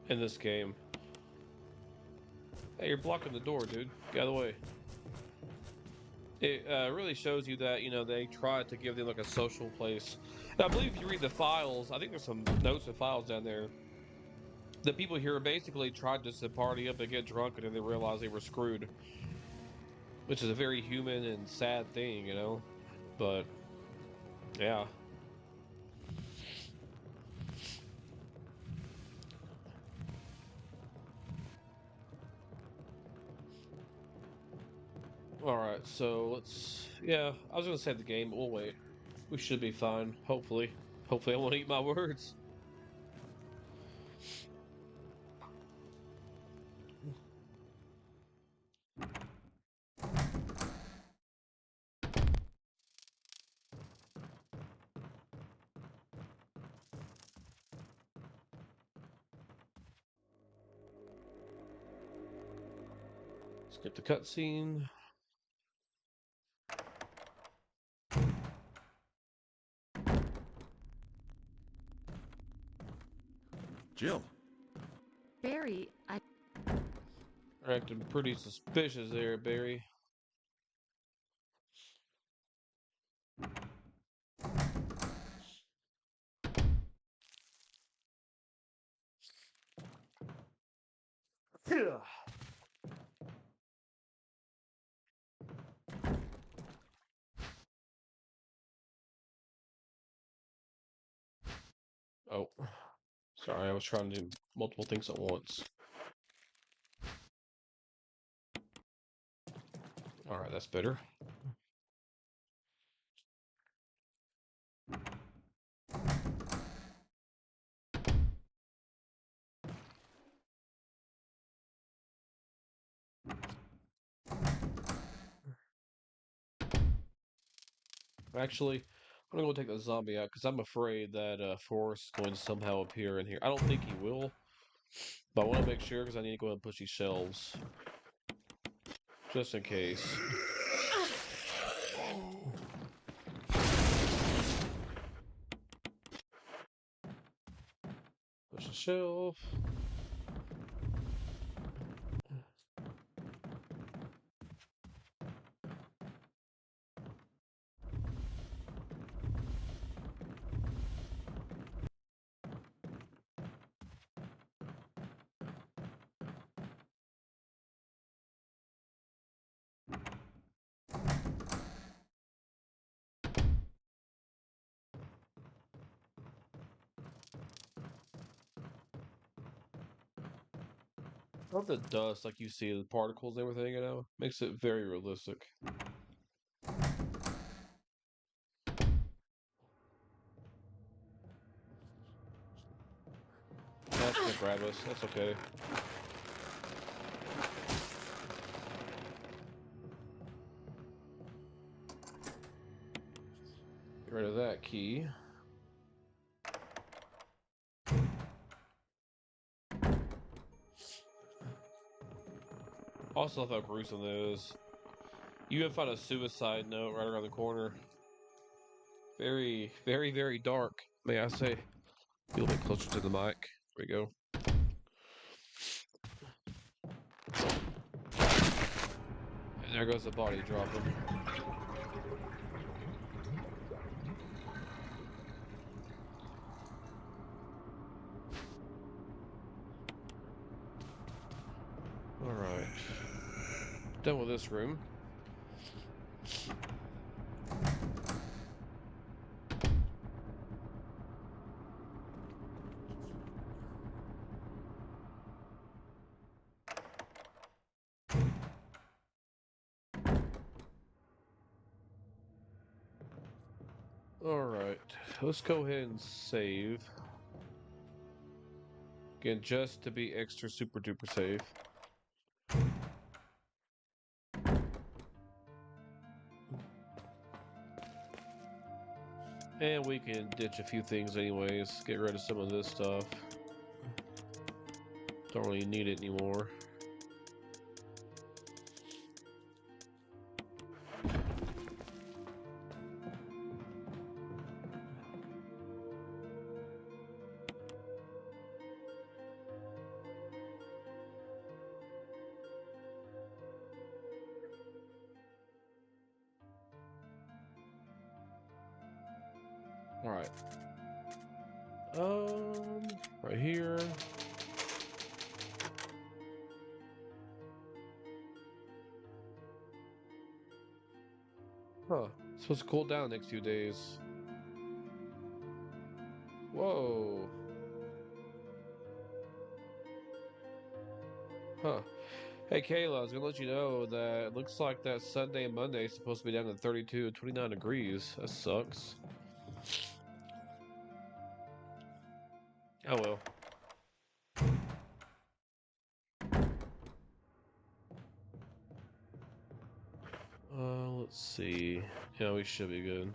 in this game. Hey, you're blocking the door, dude. Get out of the way. it really shows you that, you know, they tried to give them like a social place. And I believe if you read the files, I think there's some notes and files down there. The people here basically tried just to party up and get drunk, and then they realized they were screwed, which is a very human and sad thing, you know. But yeah. All right, so let's. Yeah, I was gonna save the game, but we'll wait. We should be fine, hopefully. Hopefully, I won't eat my words. Skip the cutscene. Jill. Barry, You're acting pretty suspicious there, Barry. Yeah. Oh, sorry, I was trying to do multiple things at once. All right, that's better. Actually, I'm gonna go take the zombie out because I'm afraid that Forrest is going to somehow appear in here. I don't think he will, but I want to make sure because I need to go ahead and push these shelves just in case. Push the shelf. Love the dust, like you see the particles and everything, you know? Makes it very realistic. That's gonna grab us. That's okay. Get rid of that key. Also love how gruesome that is. You even find a suicide note right around the corner. Very, very, very dark, may I say. Be a little bit closer to the mic. There we go. And there goes the body dropping. Alright. Done with this room. Alright. Let's go ahead and save. Again, just to be extra super duper safe. And we can ditch a few things anyways. Get rid of some of this stuff. Don't really need it anymore. All right. Right here. Huh. It's supposed to cool down the next few days. Whoa. Huh. Hey Kayla, I was gonna let you know that it looks like that Sunday and Monday is supposed to be down to 32 and 29 degrees. That sucks. Oh well. Let's see. Yeah, we should be good.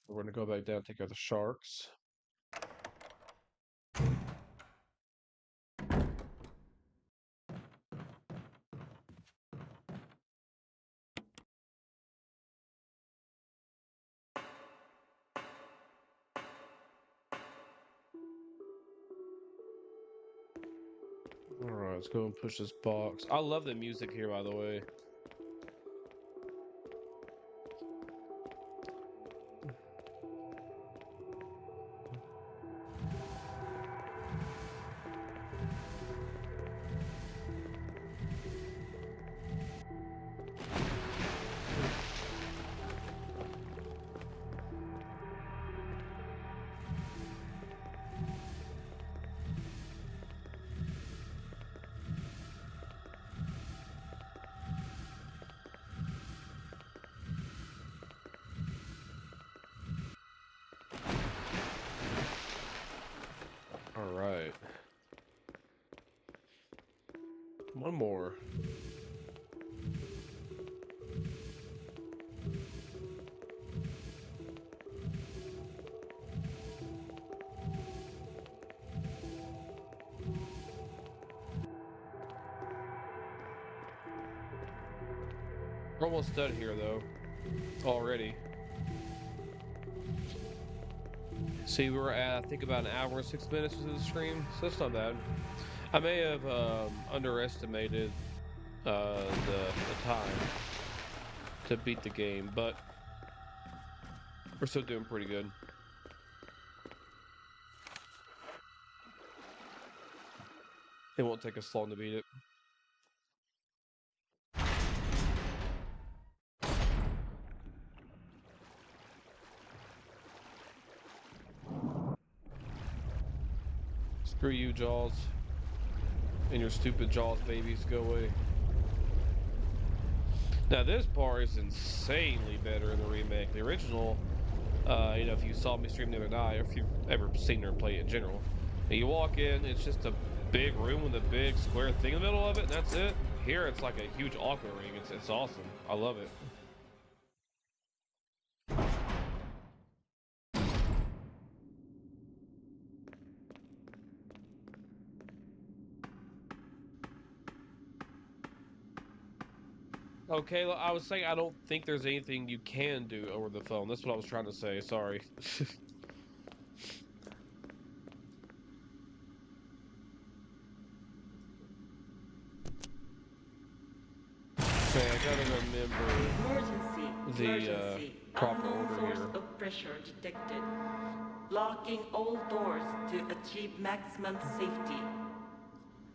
We're gonna go back down and take care of the sharks. Alright, let's go and push this box. I love the music here, by the way. Alright. One more. We're almost done here, though. Already. See, we're at, I think, about an hour and 6 minutes into the stream, so that's not bad. I may have underestimated the time to beat the game, but we're still doing pretty good. It won't take us long to beat it. Screw you, Jaws. And your stupid Jaws babies, go away. Now this part is insanely better in the remake. The original, you know, if you saw me stream the other night, or if you've ever seen her play it in general, and you walk in, it's just a big room with a big square thing in the middle of it, and that's it. Here it's like a huge aqua ring. It's awesome. I love it. Okay, I was saying I don't think there's anything you can do over the phone. That's what I was trying to say. Sorry. Okay, I gotta remember the proper order source here. of pressure detected. Locking all doors to achieve maximum safety.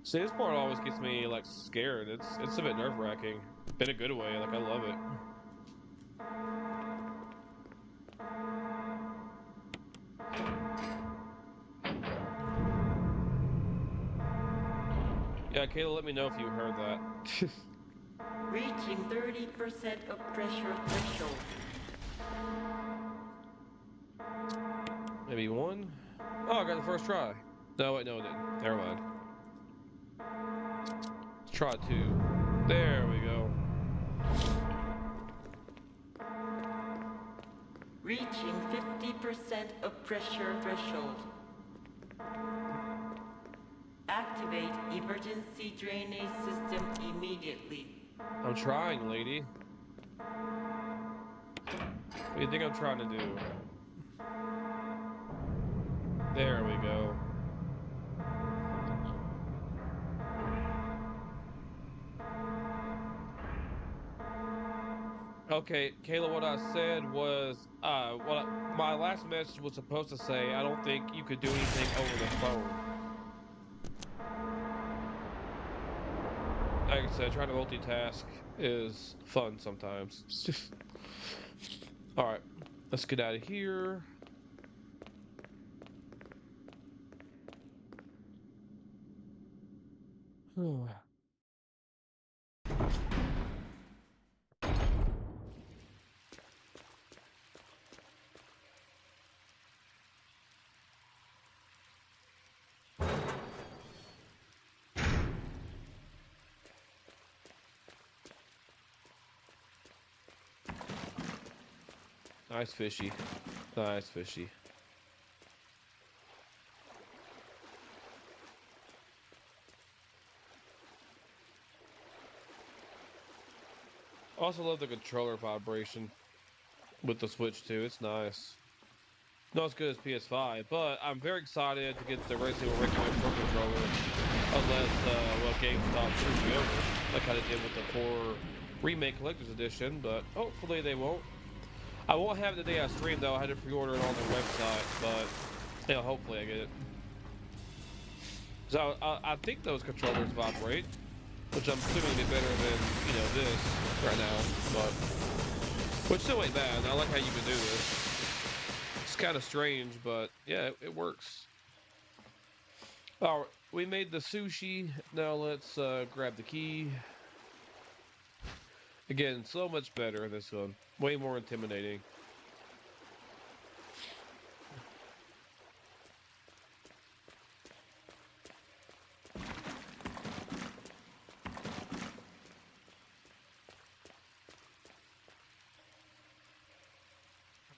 See, this part always gets me like scared. It's a bit nerve-wracking, in a good way. Like I love it. Yeah, Kayla, let me know if you heard that. Reaching 30% of pressure threshold. Maybe one? Oh, I got the first try. No, wait, no, it didn't. Never mind. Let's try two. There we go. Reaching 50% of pressure threshold. Activate emergency drainage system immediately. I'm trying, lady. What do you think I'm trying to do? There we go. Okay, Kayla, what I said was, my last message was supposed to say, I don't think you could do anything over the phone. Like I said, trying to multitask is fun sometimes. Alright, let's get out of here. Nice fishy. Nice fishy. Also love the controller vibration with the Switch too. It's nice. Not as good as PS5, but I'm very excited to get the Resident Evil Remake Pro controller. Unless, GameStop screws me over, like I did with the 4 Remake Collector's Edition, but hopefully they won't. I won't have it the day I stream though. I had to pre-order it on their website, but hopefully I get it. So I think those controllers vibrate, which I'm assuming be better than this right now, but which still ain't bad. I like how you can do this. It's kind of strange, but yeah, it works. All right, we made the sushi. Now let's grab the key. Again, so much better in this one. Way more intimidating.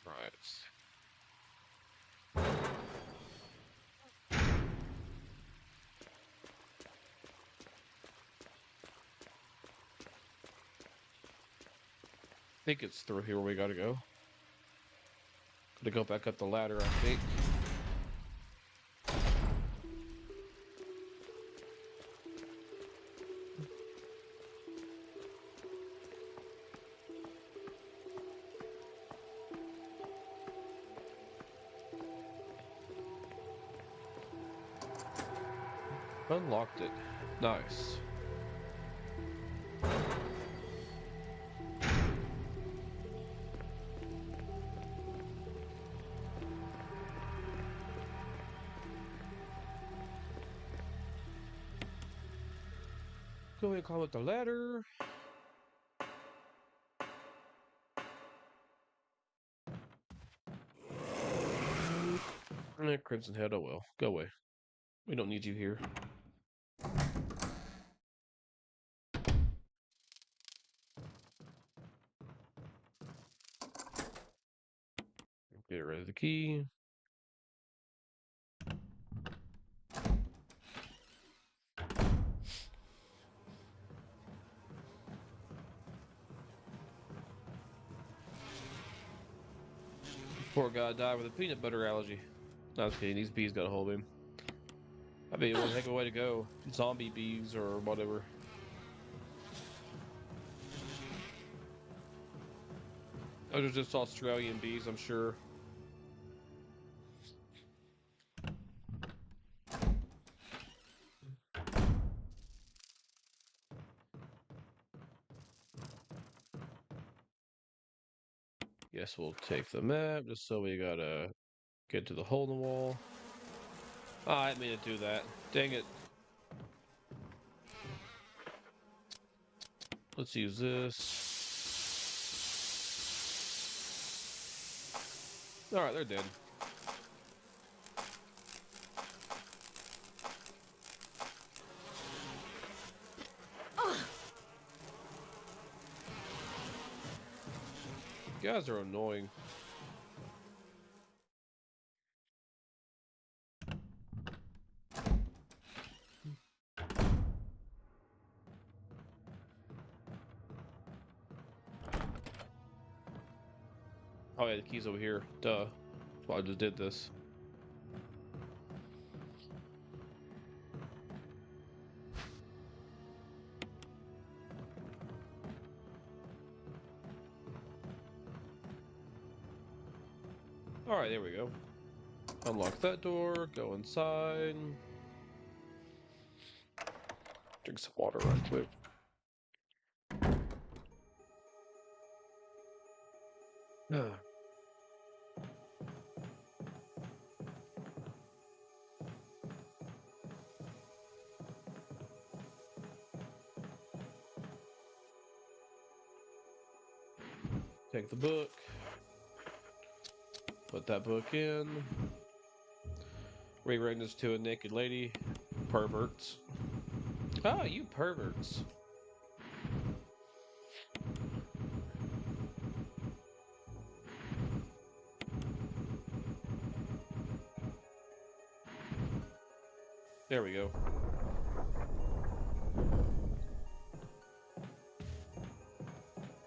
Right. I think it's through here where we gotta go. Gotta go back up the ladder, I think. Unlocked it. Nice. Go ahead and climb up the ladder. Crimson Head, oh well. Go away. We don't need you here. Get rid of the key. Poor guy died with a peanut butter allergy. No, I was kidding. These bees got a hold of him. I mean, what a heck of a way to go. Zombie bees or whatever. Those are just Australian bees, I'm sure. Guess we'll take the map just so we gotta get to the hole in the wall. I didn't mean to do that. Dang it. Let's use this. Alright, they're dead. You guys are annoying. Oh yeah, the key's over here. Duh. That's why I just did this. Alright, there we go. Unlock that door, go inside. Drink some water right quick. Take the book. Put that book in. Rewrite this to a naked lady. Perverts. Ah, you perverts. There we go.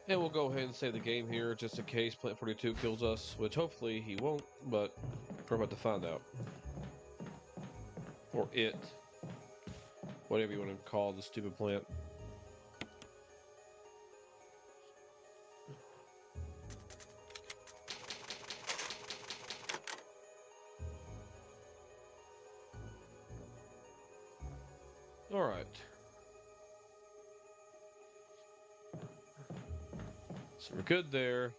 And we'll go ahead and save the game here just in case Plant 42 kills us, which hopefully he won't, but we're about to find out. Or it. Whatever you want to call the stupid plant. Alright. So we're good there.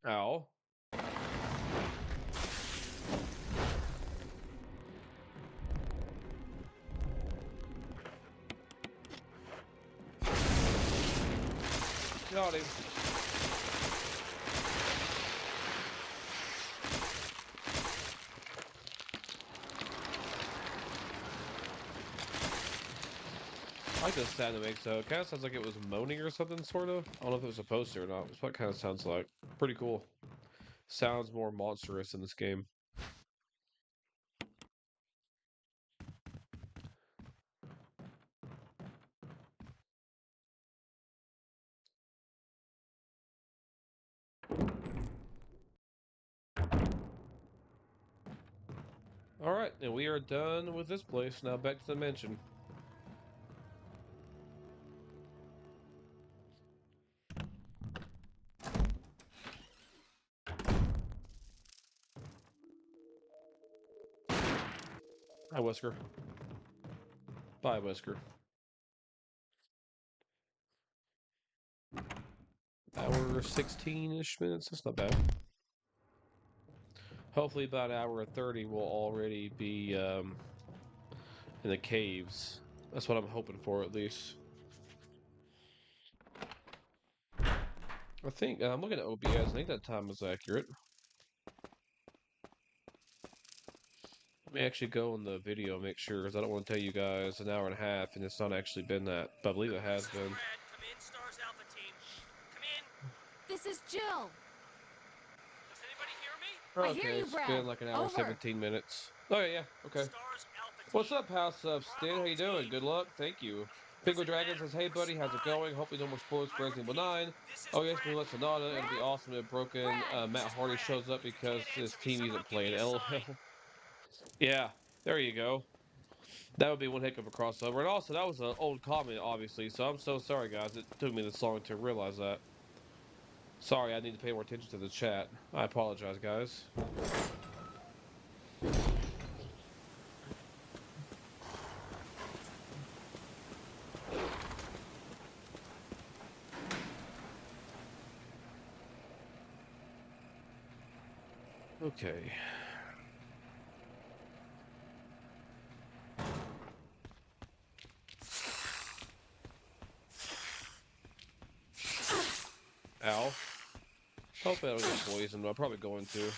Ow. Got him. I like this sound it makes though. It kind of sounds like it was moaning or something, sort of. I don't know if it was supposed to or not. That's what it kind of sounds like. Pretty cool. Sounds more monstrous in this game. Alright, and we are done with this place. Now back to the mansion. Hi, Whisker. Bye, Whisker. Hour 16-ish minutes. That's not bad. Hopefully about an hour 30 we'll already be in the caves. That's what I'm hoping for, at least. I think, I'm looking at OBS, I think that time is accurate. Let me actually go in the video, make sure, because I don't want to tell you guys an hour and a half, and it's not actually been that, but I believe it has been. Come in, Stars Alpha Team. Come in. This is Jill. Does anybody hear me? I hear Okay, you, it's Brad. been like an hour, Over. 17 minutes. Oh, yeah, okay. Stars Alpha Team. What's up, House of Stan? How you doing? Good luck. Thank you. Penguin Dragon says, hey, buddy, how's it going? Hopefully no more spoilers for Resident Evil 9. Oh, yes, we let Sonata. It'll be awesome if Broken Matt Hardy shows up because his team isn't playing. LOL. Yeah, there you go. That would be one heck of a crossover. And also, that was an old comment, obviously, so I'm so sorry, guys. It took me this long to realize that. Sorry, I need to pay more attention to the chat. I apologize, guys. Okay. Ow. Hopefully I don't get poisoned, but I'm probably going to.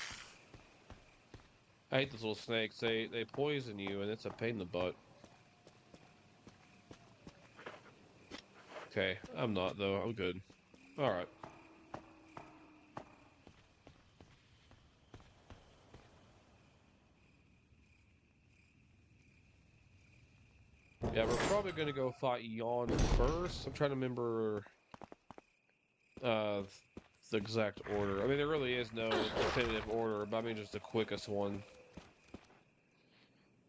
I hate those little snakes. They poison you, and it's a pain in the butt. Okay, I'm not, though. I'm good. Alright. Yeah, we're probably gonna go fight Yawn first. I'm trying to remember uh the exact order. I mean, there really is no definitive order, but I mean just the quickest one.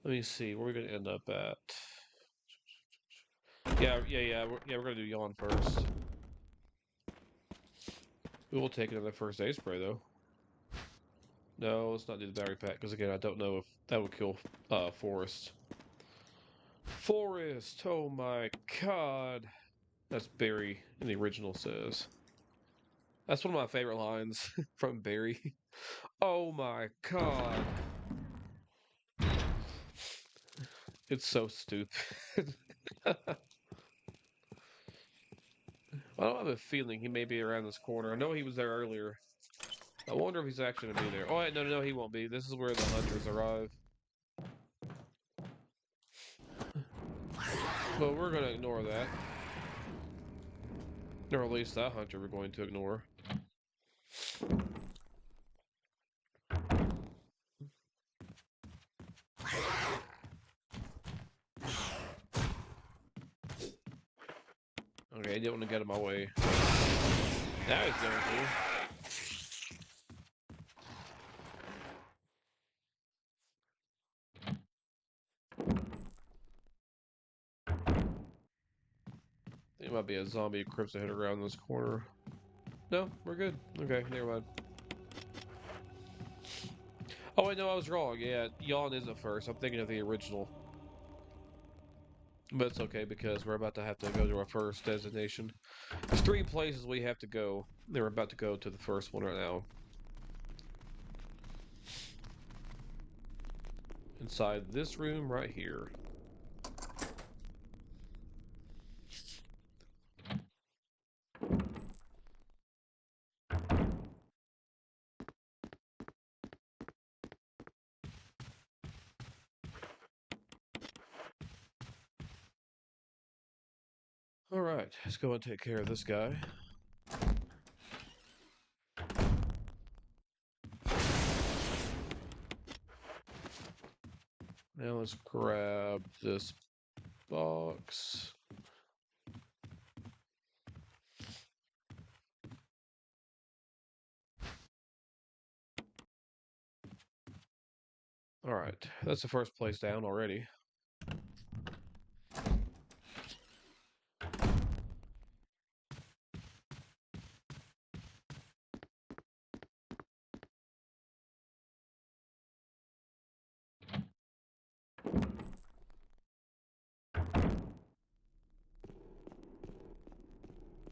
Let me see, where are we gonna end up at? We're gonna do Yawn first. We will take another first aid spray though. No, let's not do the battery pack because again, I don't know if that would kill Forrest. Forrest! Oh my god! That's Barry in the original says. That's one of my favorite lines from Barry. Oh my god! It's so stupid. I don't have a feeling he may be around this corner. I know he was there earlier. I wonder if he's actually gonna be there. Oh wait, no, he won't be. This is where the hunters arrive. Well, we're gonna ignore that. Or at least that hunter we're going to ignore. Okay, I didn't want to get in my way. Now he's going to. There might be a zombie crimson head around this corner. No, we're good. Okay, never mind. Oh wait, no, I was wrong. Yeah, Yawn isn't first. I'm thinking of the original. But it's okay because we're about to have to go to our first designation. There's 3 places we have to go. They're about to go to the first one right now. Inside this room right here. Alright, let's go and take care of this guy. Now let's grab this box. Alright, that's the first place down already.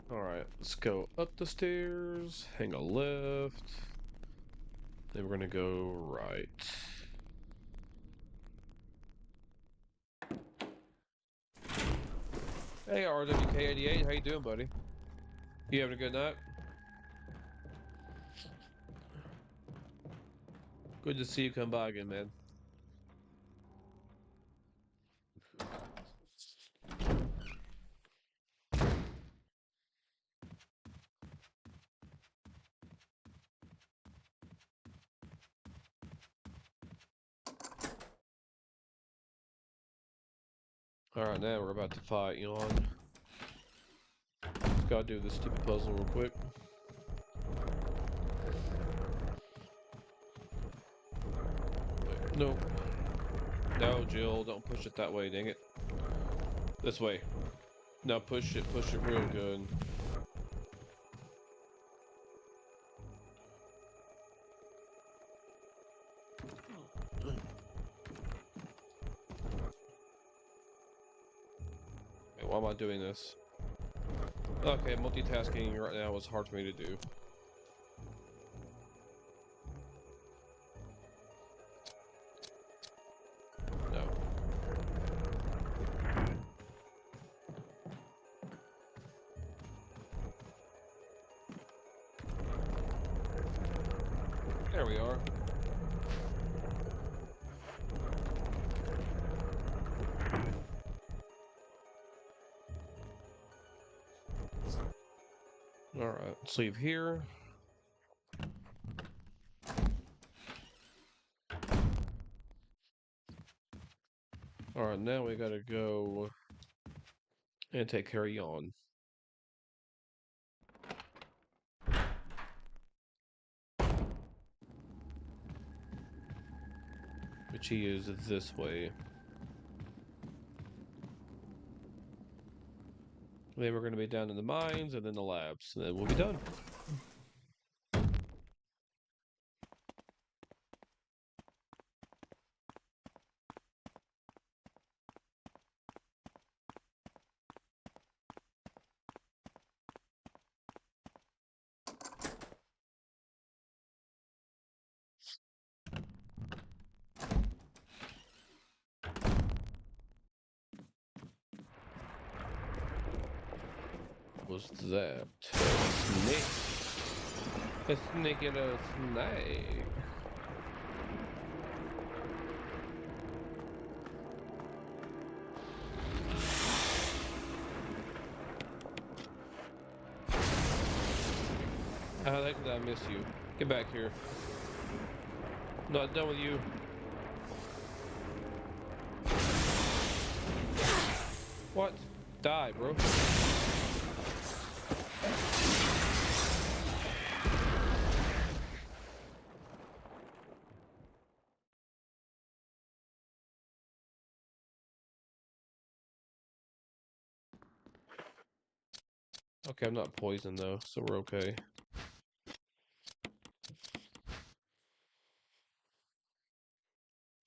Alright, let's go up the stairs, hang a left, then we're gonna go right. Hey RWK88, how you doing, buddy? You having a good night? Good to see you come by again, man. Alright, now we're about to fight Yawn. Just gotta do this stupid puzzle real quick. Wait, no. No, Jill, don't push it that way, dang it. This way. Now push it real good. Wait, why am I doing this? Okay, multitasking right now is hard for me to do. No. There we are. Alright, let's leave here. Alright, now we gotta go and take care of Yawn. Which he is this way. Then we're gonna be down in the mines and then the labs, and then we'll be done. Was that a snake? A snake and a snake. How the heck did I miss you? Get back here. Not done with you. What? Die, bro. Okay, I'm not poisoned though, so we're okay.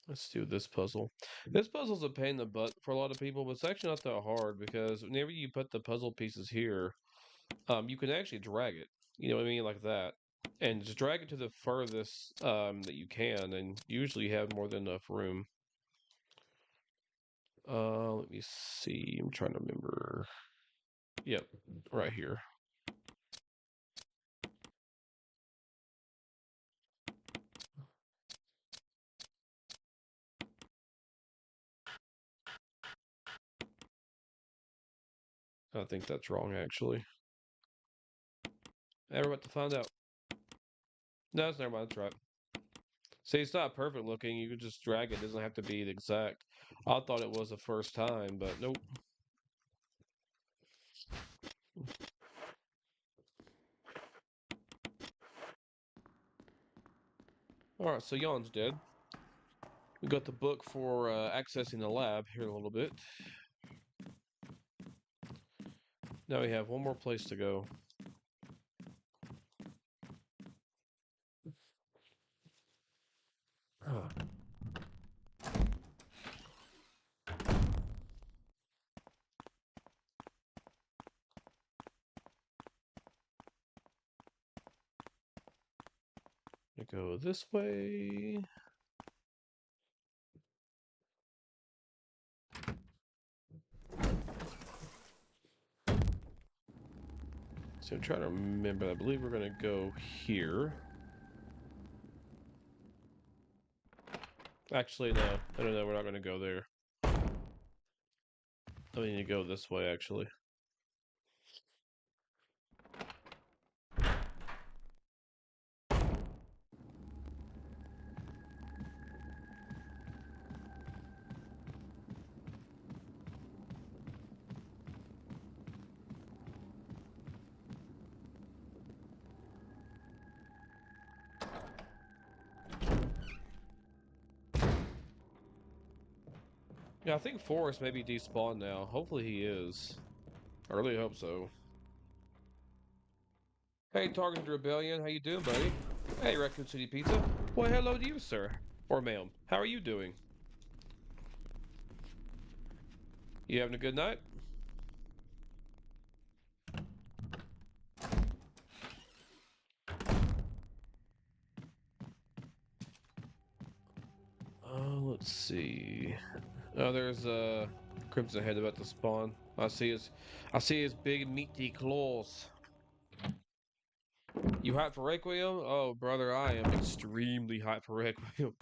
Let's do this puzzle. This puzzle's a pain in the butt for a lot of people, but it's actually not that hard because whenever you put the puzzle pieces here, you can actually drag it. You know what I mean? Like that. And just drag it to the furthest that you can, and usually you have more than enough room. Let me see. I'm trying to remember. Yep, right here. I think that's wrong, actually. We're about to find out. No, it's never mind. That's right. See, it's not perfect looking. You can just drag it. It doesn't have to be the exact. I thought it was the first time, but nope. Alright, so Yawn's dead. We got the book for accessing the lab here in a little bit. Now we have one more place to go. Go this way. So I'm trying to remember. I believe we're going to go here. Actually, no. I don't know. We're not going to go there. I need to go this way, actually. Yeah, I think Forrest may be despawned now. Hopefully he is. I really hope so. Hey, Targeted Rebellion, how you doing, buddy? Hey, Raccoon City Pizza. Well, hello to you, sir. Or ma'am. How are you doing? You having a good night? Let's see. Oh, there's Crimson Head about to spawn. I see his big meaty claws. You hyped for Requiem? Oh, brother, I am extremely hyped for Requiem.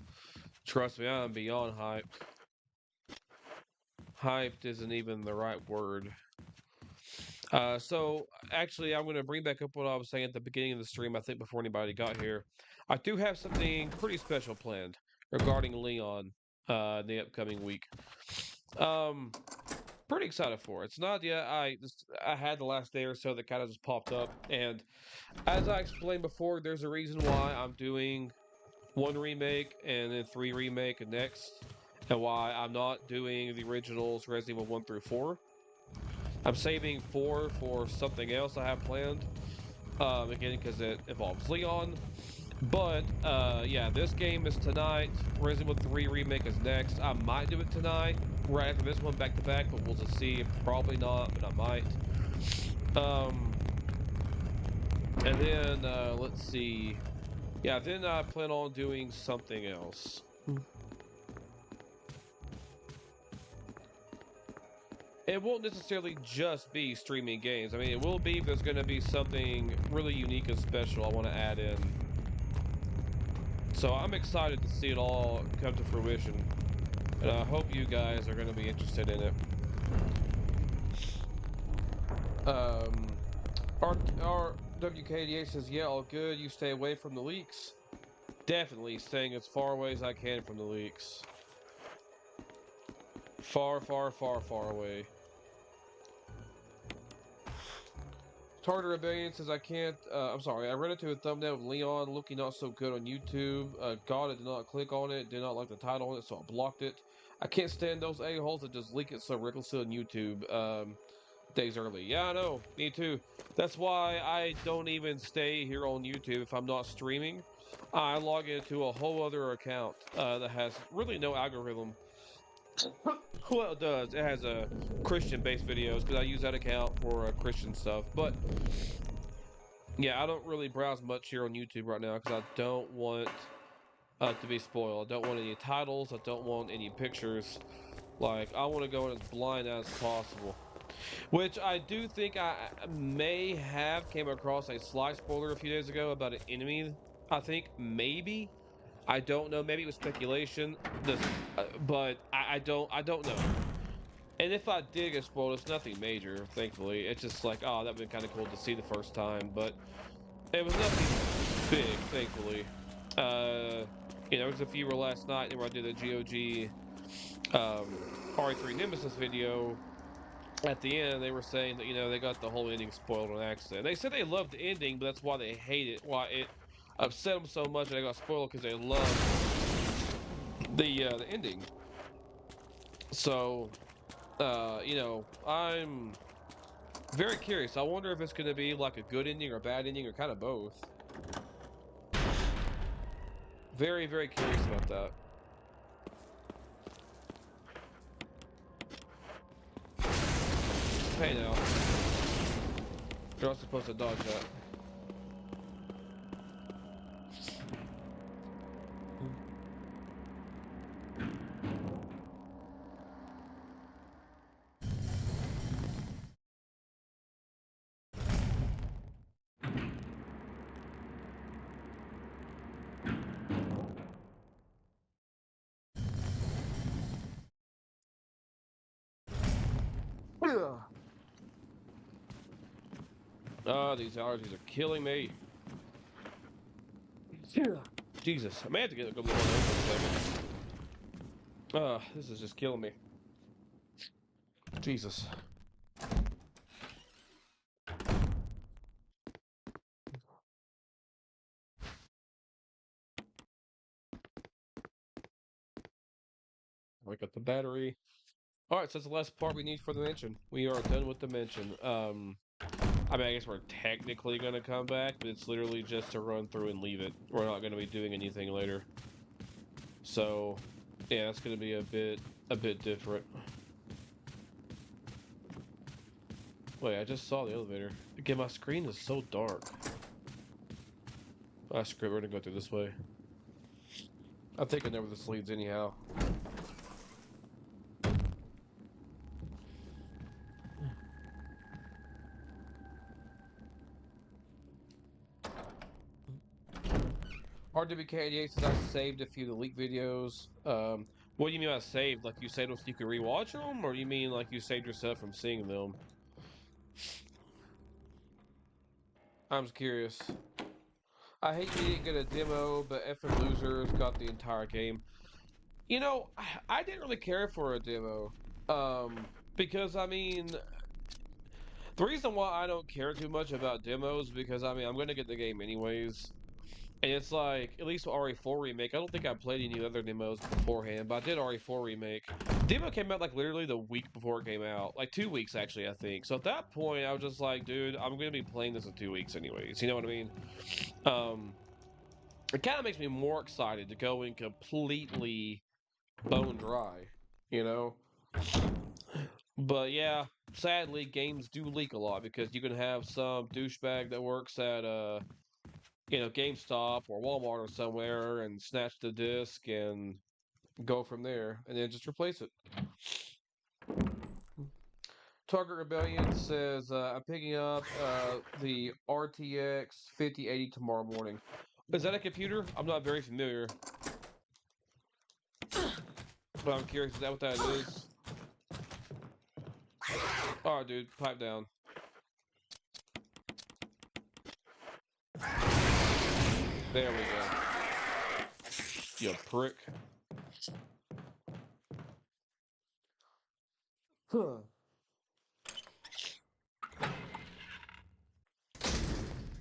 Trust me, I am beyond hyped. Hyped isn't even the right word. So actually, I'm going to bring back up what I was saying at the beginning of the stream. I think before anybody got here, I do have something pretty special planned regarding Leon in the upcoming week. Pretty excited for it. It's not yet. I had the last day or so that kind of just popped up, and as I explained before, there's a reason why I'm doing 1 remake and then 3 remake next, and why I'm not doing the originals Resident Evil 1 through 4. I'm saving 4 for something else I have planned. Again, because it involves Leon. But yeah, this game is tonight. Resident Evil 3 remake is next. I might do it tonight, right after this one, back to back. But we'll just see. Probably not, but I might. And then let's see. Yeah, then I plan on doing something else. It won't necessarily just be streaming games. I mean, it will be, but there's going to be something really unique and special I want to add in. So I'm excited to see it all come to fruition. And I hope you guys are going to be interested in it. Our WK88 says, yeah, all good. You stay away from the leaks. Definitely staying as far away as I can from the leaks. Far, far, far, far away. Tartar Rebellion says I can't, I'm sorry, I ran into a thumbnail of Leon looking not so good on YouTube. God, I did not click on it, did not like the title on it, so I blocked it. I can't stand those a-holes that just leak it so recklessly on YouTube, days early. Yeah, I know, me too. That's why I don't even stay here on YouTube if I'm not streaming. I log into a whole other account, that has really no algorithm. Well, it does. It has Christian-based videos because I use that account for Christian stuff. But yeah, I don't really browse much here on YouTube right now because I don't want to be spoiled. I don't want any titles. I don't want any pictures. Like, I want to go in as blind as possible. Which I do think I may have came across a slight spoiler a few days ago about an enemy. I think maybe. I don't know. Maybe it was speculation. But I don't know. And if I did get spoiled, it's nothing major, thankfully. It's just like, oh, that would be kind of cool to see the first time. But it was nothing big, thankfully. You know, there was a few last night where I did a GOG RE3 Nemesis video. At the end, they were saying that, you know, they got the whole ending spoiled on accident. They said they loved the ending, but that's why they hate it. Why it upset them so much that they got spoiled because they loved the ending. So, you know, I'm very curious. I wonder if it's going to be like a good ending or a bad ending or kind of both. Very, very curious about that. Hey now. You're not supposed to dodge that. These allergies are killing me. Jesus, I may have to go blow one for a second. This is just killing me. Jesus. Wake up the battery. Alright, so that's the last part we need for the mansion. We are done with the mansion. I mean, I guess we're technically gonna come back, but it's literally just to run through and leave it. We're not gonna be doing anything later. So, yeah, it's gonna be a bit different. Wait, I just saw the elevator. Again, my screen is so dark. Ah, screw it, we're gonna go through this way. I think I know where this leads anyhow. RWK88 says I saved a few of the leak videos. What do you mean by saved? Like you saved them so you could rewatch them? Or do you mean like you saved yourself from seeing them? I'm just curious. I hate you didn't get a demo, but effing losers got the entire game. You know, I didn't really care for a demo. Because I mean, the reason why I don't care too much about demos because I mean I'm gonna get the game anyways. And it's like, at least with RE4 Remake, I don't think I played any other demos beforehand, but I did RE4 Remake. Demo came out like literally the week before it came out. Like 2 weeks actually, I think. So at that point I was just like, dude, I'm gonna be playing this in 2 weeks anyways. You know what I mean? Um it kind of makes me more excited to go in completely bone dry, you know? But yeah, sadly, games do leak a lot because you can have some douchebag that works at GameStop or Walmart or somewhere and snatch the disc and go from there, and then just replace it. Target Rebellion says, I'm picking up the RTX 5080 tomorrow morning. Is that a computer? I'm not very familiar, but I'm curious. Is that what that is? All right, dude, pipe down. There we go. You prick. Huh.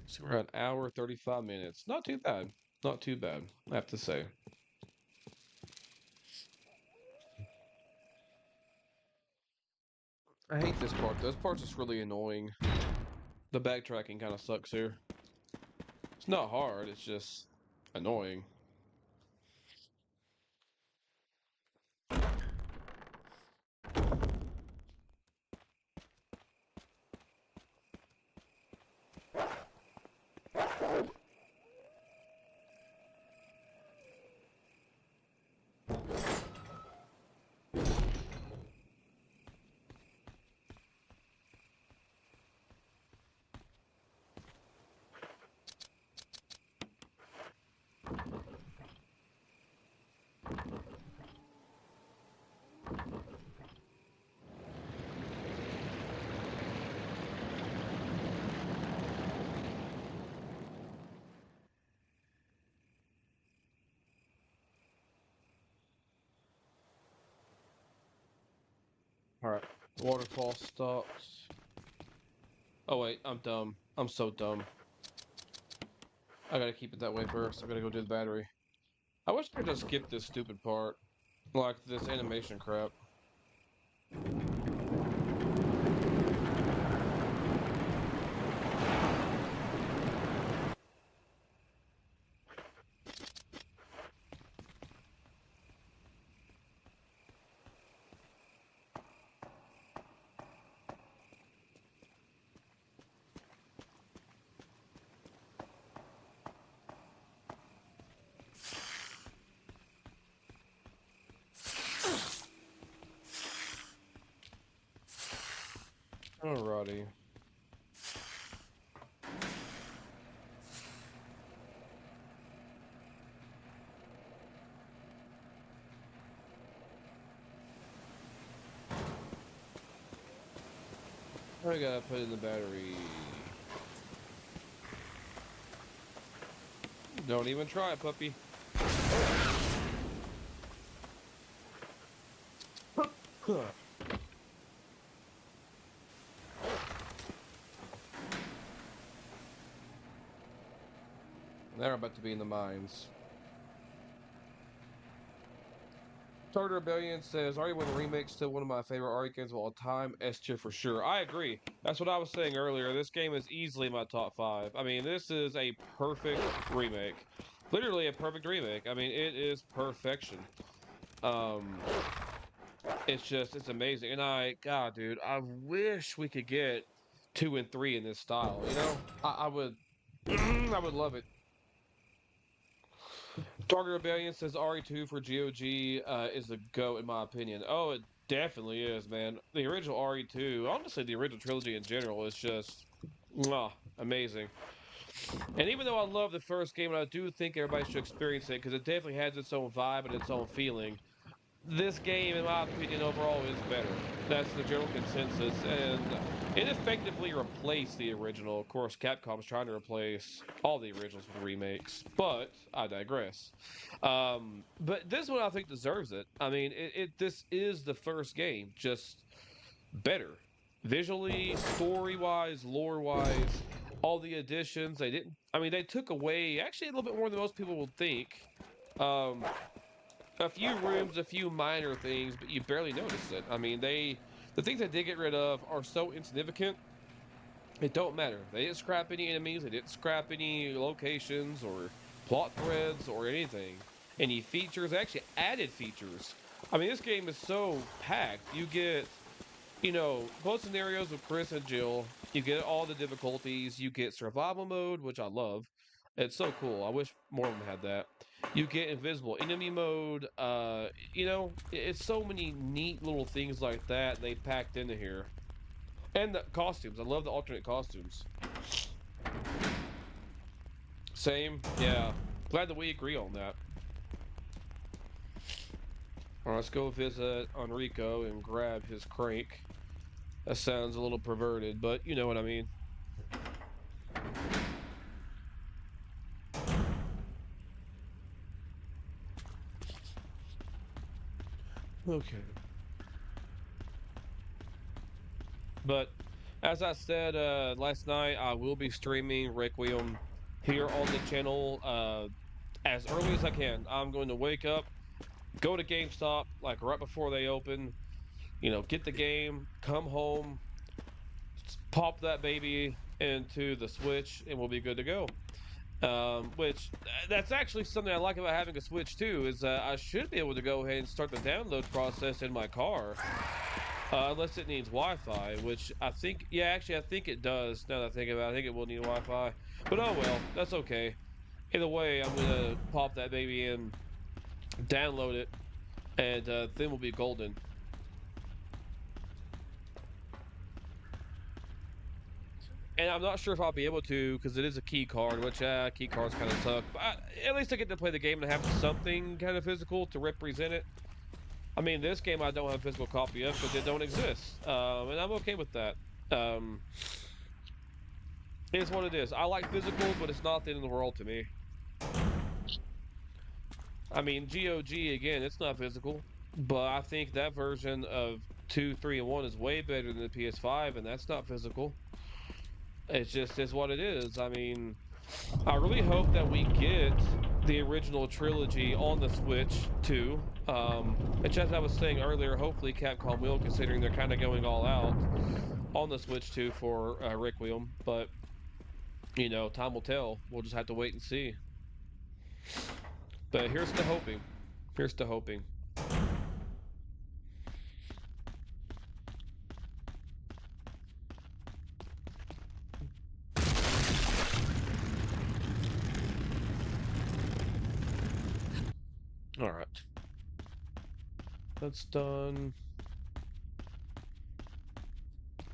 So we're at an hour 35 minutes. Not too bad. Not too bad, I have to say. I hate this part. This part's just really annoying. The backtracking kind of sucks here. It's not hard, it's just annoying. Alright, waterfall stopped. Oh wait, I'm dumb. I'm so dumb. I gotta keep it that way first. I gotta go do the battery. I wish I could just skip this stupid part. Like this animation crap. Alrighty. I gotta put in the battery. Don't even try it, puppy. They're about to be in the mines. Target Rebellion says, RE1 Remake still one of my favorite RE games of all time. S tier for sure. I agree. That's what I was saying earlier. This game is easily my top 5. I mean, this is a perfect remake. Literally a perfect remake. I mean, it is perfection. It's amazing. And God, dude, I wish we could get 2 and 3 in this style. You know, I would, I would love it. Target Rebellion says RE2 for GOG is the GOAT in my opinion. Oh, it definitely is, man. The original RE2, honestly, the original trilogy in general is just amazing. And even though I love the first game, and I do think everybody should experience it because it definitely has its own vibe and its own feeling. this game, in my opinion, overall is better. That's the general consensus, and it effectively replaced the original. Of course, Capcom's trying to replace all the originals with remakes, but I digress. But this one I think deserves it. I mean, this is the first game, just better. Visually, story-wise, lore-wise, all the additions, they didn't, I mean, they took away actually a little bit more than most people would think. Um, a few rooms, a few minor things, but you barely notice it. I mean, the things they did get rid of are so insignificant. It don't matter. They didn't scrap any enemies. They didn't scrap any locations or plot threads or anything. Any features. They actually added features. I mean, this game is so packed. You get, both scenarios with Chris and Jill. You get all the difficulties. You get survival mode, which I love. It's so cool. I wish more of them had that. You get invisible enemy mode. It's so many neat little things like that they packed into here. And the costumes. I love the alternate costumes. Same. Yeah. Glad that we agree on that. All right, let's go visit Enrico and grab his crank. That sounds a little perverted, but you know what I mean. Okay. But as I said last night, I will be streaming Requiem here on the channel as early as I can. I'm going to wake up, go to GameStop like right before they open, get the game, come home, pop that baby into the Switch, and we'll be good to go. Which that's actually something I like about having a Switch too, is I should be able to go ahead and start the download process in my car. Unless it needs Wi-Fi, which I think, yeah, actually I think it does, now that I think about it. I think it will need Wi-Fi. But oh well, that's okay. Either way, I'm gonna pop that baby in, download it, and then we'll be golden. And I'm not sure if I'll be able to, because it is a key card, which key cards kind of suck. But at least I get to play the game and have something kind of physical to represent it. I mean, this game I don't have a physical copy of because it don't exist. And I'm okay with that. It is what it is. I like physical, but it's not the end of the world to me. I mean, GOG, again, it's not physical. But I think that version of 2, 3, and 1 is way better than the PS5, and that's not physical. It's just is what it is. I mean, I really hope that we get the original trilogy on the Switch too. Which, as I was saying earlier, hopefully Capcom will, considering they're kind of going all out on the Switch too for Requiem. But time will tell. We'll just have to wait and see. But here's to hoping. Here's to hoping. All right. That's done.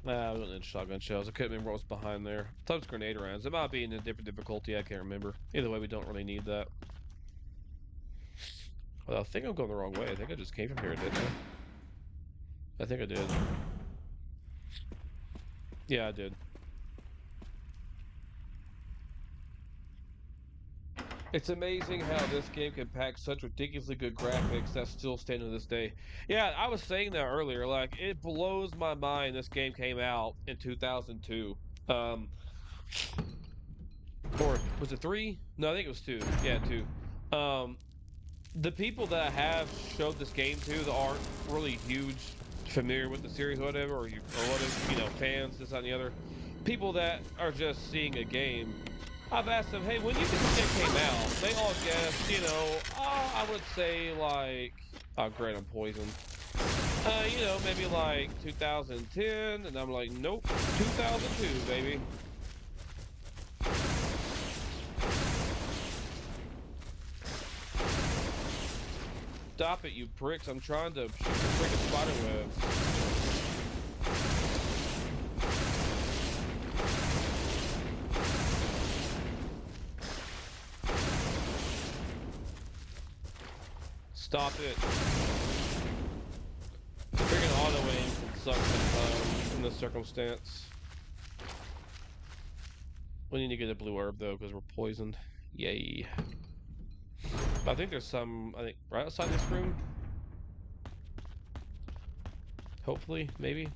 I don't need shotgun shells. I couldn't remember what was behind there. I thought it was grenade rounds. It might be in a different difficulty. I can't remember. Either way, we don't really need that. Well, I think I'm going the wrong way. I think I just came from here, didn't I? I think I did. Yeah, I did. It's amazing how this game can pack such ridiculously good graphics that still stand to this day. Yeah, I was saying that earlier. Like, it blows my mind this game came out in 2002. Or was it 3? No, I think it was 2. Yeah, 2. The people that I have showed this game to that aren't really huge, familiar with the series or whatever, or whatever, fans, this, that, and the other. People that are just seeing a game, I've asked them, hey, when do you think this game came out? They all guessed, I would say like, oh great, I'm poisoned. Maybe like 2010, and I'm like, nope, 2002, baby. Stop it, you pricks. I'm trying to shoot the freaking spider web. Stop it. sucks in this circumstance. We need to get a blue herb though because we're poisoned. Yay. But I think there's some, I think, right outside this room. Hopefully, maybe.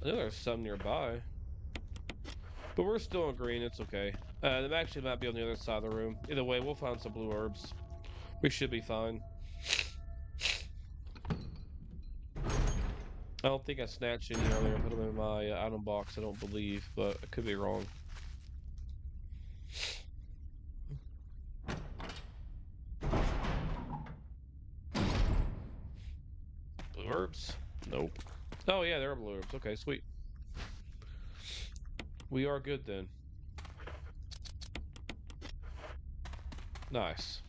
I know there's some nearby. But we're still in green, it's okay. They actually might be on the other side of the room. Either way, we'll find some blue herbs. We should be fine. I don't think I snatched any earlier. I put them in my item box, I don't believe, but I could be wrong. Blue herbs? Nope. Oh yeah, there are blue herbs. Okay, sweet. We are good then. Nice.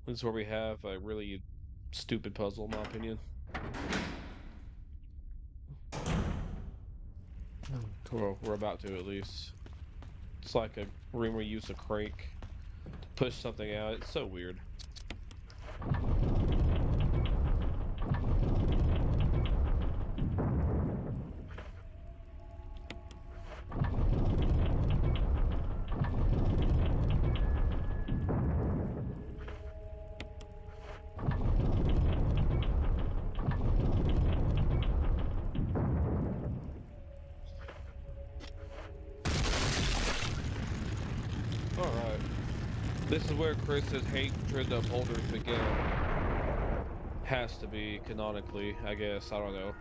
This is where we have a really stupid puzzle, in my opinion. Well, we're about to, at least. It's like a room where you use a crank to push something out. It's so weird. Alright. This is where Chris's hatred of boulders began. Has to be, canonically, I guess. I don't know.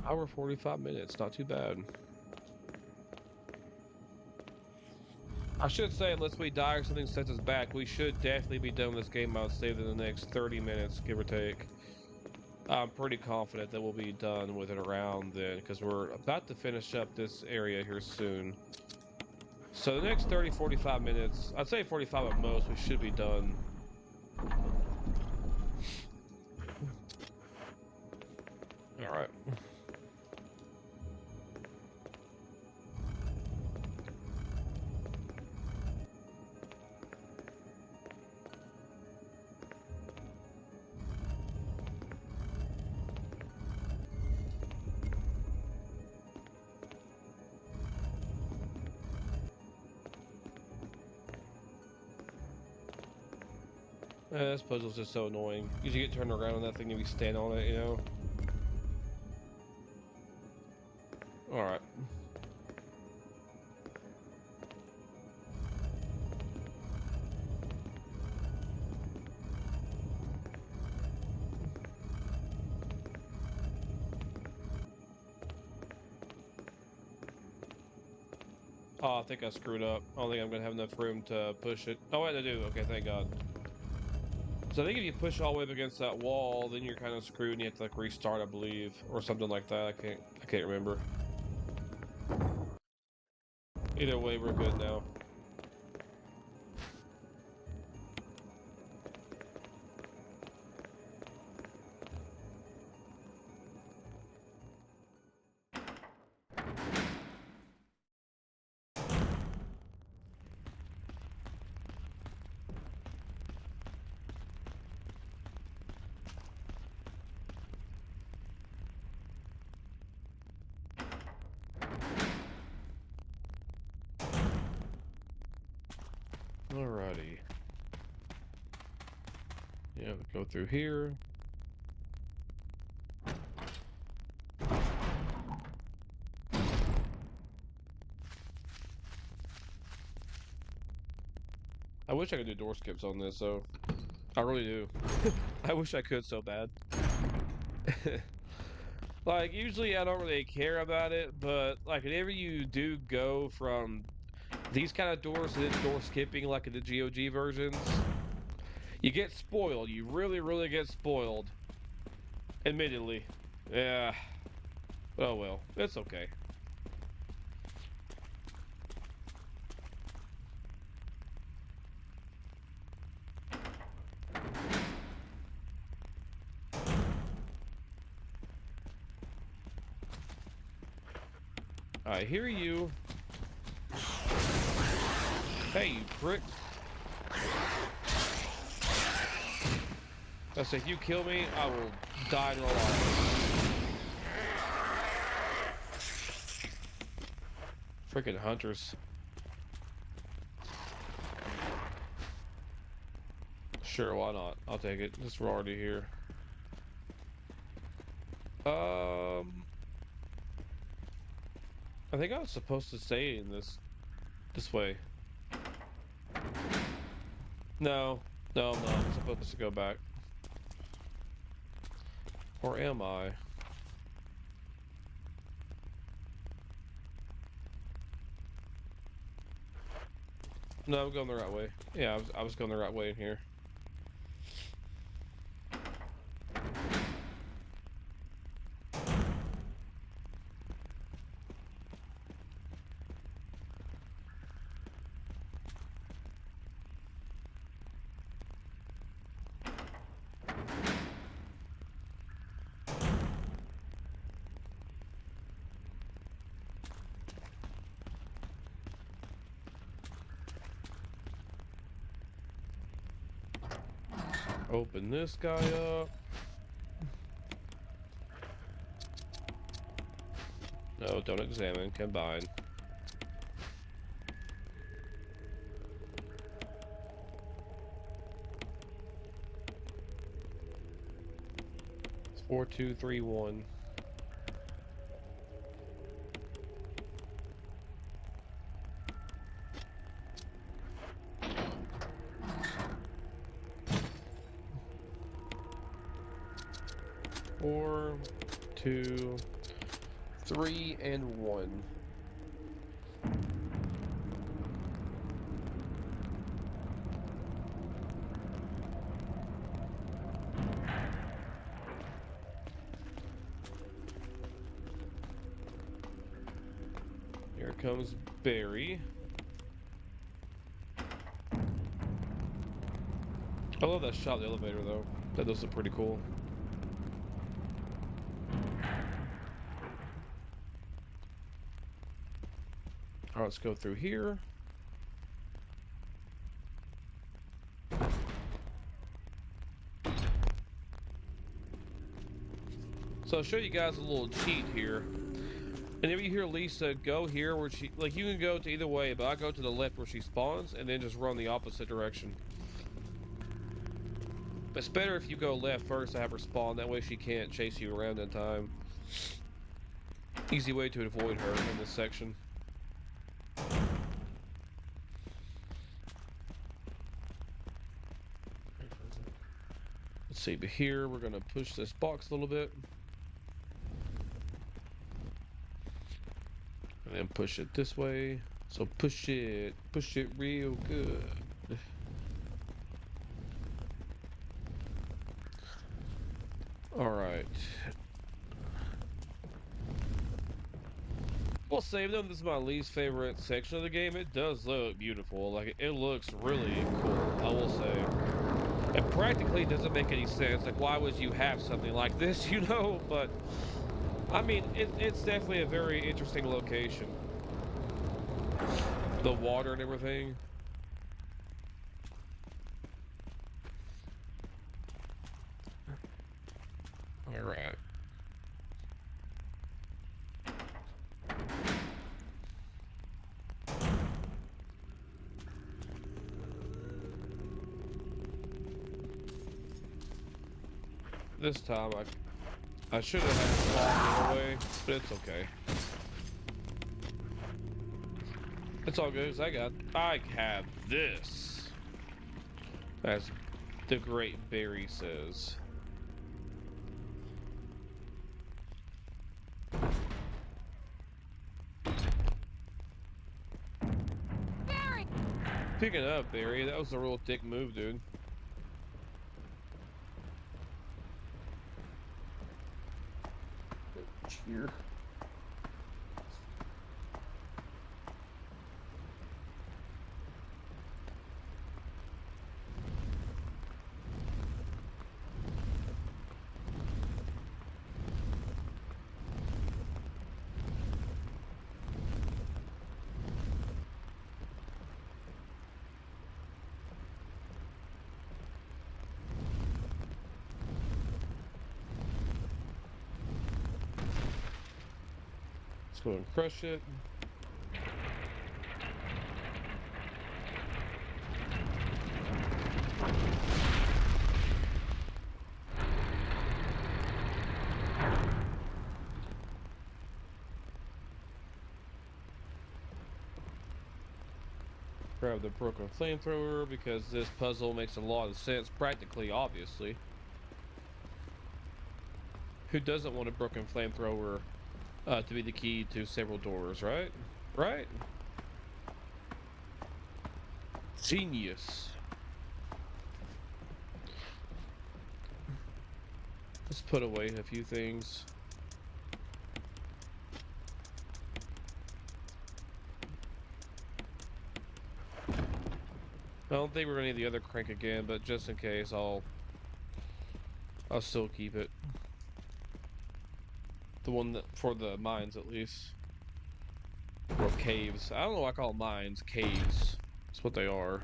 Hour 45 minutes, not too bad. I should say, unless we die or something sets us back, we should definitely be done with this game, I would say, within the next 30 minutes, give or take. I'm pretty confident that we'll be done with it around then, because we're about to finish up this area here soon. So the next 30, 45 minutes, I'd say 45 at most, we should be done. Alright. This puzzle's just so annoying. You get turned around on that thing and you stand on it, you know? Alright. Oh, I think I screwed up. I don't think I'm gonna have enough room to push it. Oh wait, I do. Okay, thank God. So I think if you push all the way up against that wall, then you're kind of screwed and you have to like restart, I believe, or something like that. I can't remember. Either way, we're good now. Alrighty. Yeah, we go through here. I wish I could do door skips on this, though. I really do. I wish I could so bad. Like, usually I don't really care about it, but, like, whenever you do go from these kind of doors to door skipping, like in the GOG versions, you get spoiled. You really, really get spoiled. Admittedly. Yeah. Oh well. It's okay. I hear you. Hey, you prick. I say, if you kill me, I will die in real life. Freaking hunters. Sure, why not? I'll take it. Since we're already here. I think I was supposed to stay in this way. No, no, I'm not. I'm supposed to go back. Or am I? No, I'm going the right way. Yeah, I was going the right way in here. Open this guy up. No, don't examine. Combine. It's 4, 2, 3, 1. Four, 2, 3, and 1. Here comes Barry. I love that shot of the elevator though. That does look pretty cool. Alright, let's go through here. So I'll show you guys a little cheat here. Whenever you hear Lisa go here where she, like, you can go to either way, but I go to the left where she spawns and then just run the opposite direction. It's better if you go left first to have her spawn, that way she can't chase you around in time. Easy way to avoid her in this section. Let's see, but here we're gonna push this box a little bit. And then push it this way. So push it real good. Alright. We'll save them. This is my least favorite section of the game. It does look beautiful. Like, it looks really cool, I will say. It practically doesn't make any sense. Like, why would you have something like this, you know? But, I mean, it's definitely a very interesting location. The water and everything. Alright. This time I should have had it fall away, but it's okay. It's all good, 'cause I have this. As the great Barry says. Barry! Picking up, Barry. That was a real dick move, dude. Cheer. Let's go and crush it. Grab the broken flamethrower because this puzzle makes a lot of sense practically, obviously. Who doesn't want a broken flamethrower to be the key to several doors, right? Right? Genius. Let's put away a few things. I don't think we're gonna need the other crank again, but just in case, I'll still keep it. The one that for the mines, at least, or caves. I don't know why I call them mines. Caves. That's what they are.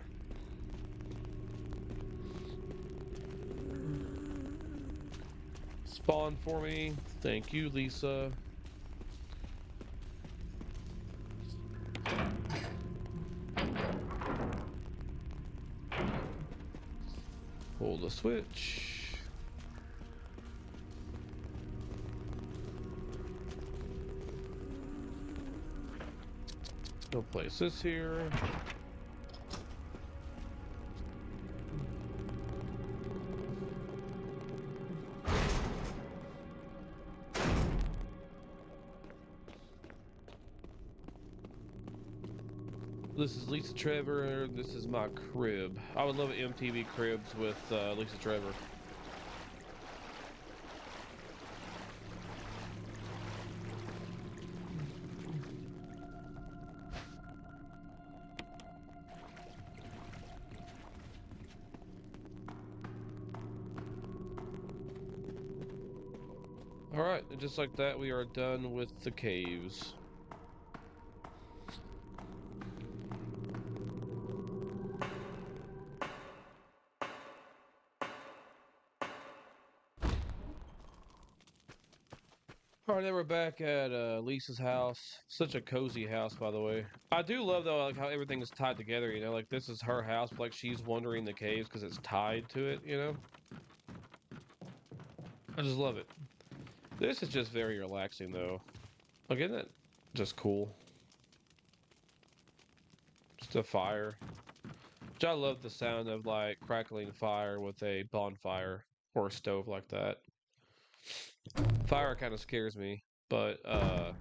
Spawn for me. Thank you, Lisa. Pull the switch. We'll place this here. This is Lisa Trevor. This is my crib. I would love MTV Cribs with Lisa Trevor. Alright, and just like that, we are done with the caves. Alright, now we're back at Lisa's house. Such a cozy house, by the way. I do love, though, like how everything is tied together, you know? Like, this is her house, but, like, she's wandering the caves because it's tied to it, you know? I just love it. This is just very relaxing, though. Like, isn't it just cool? Just a fire. Which I love the sound of, like, crackling fire with a bonfire or a stove like that. Fire kind of scares me, but I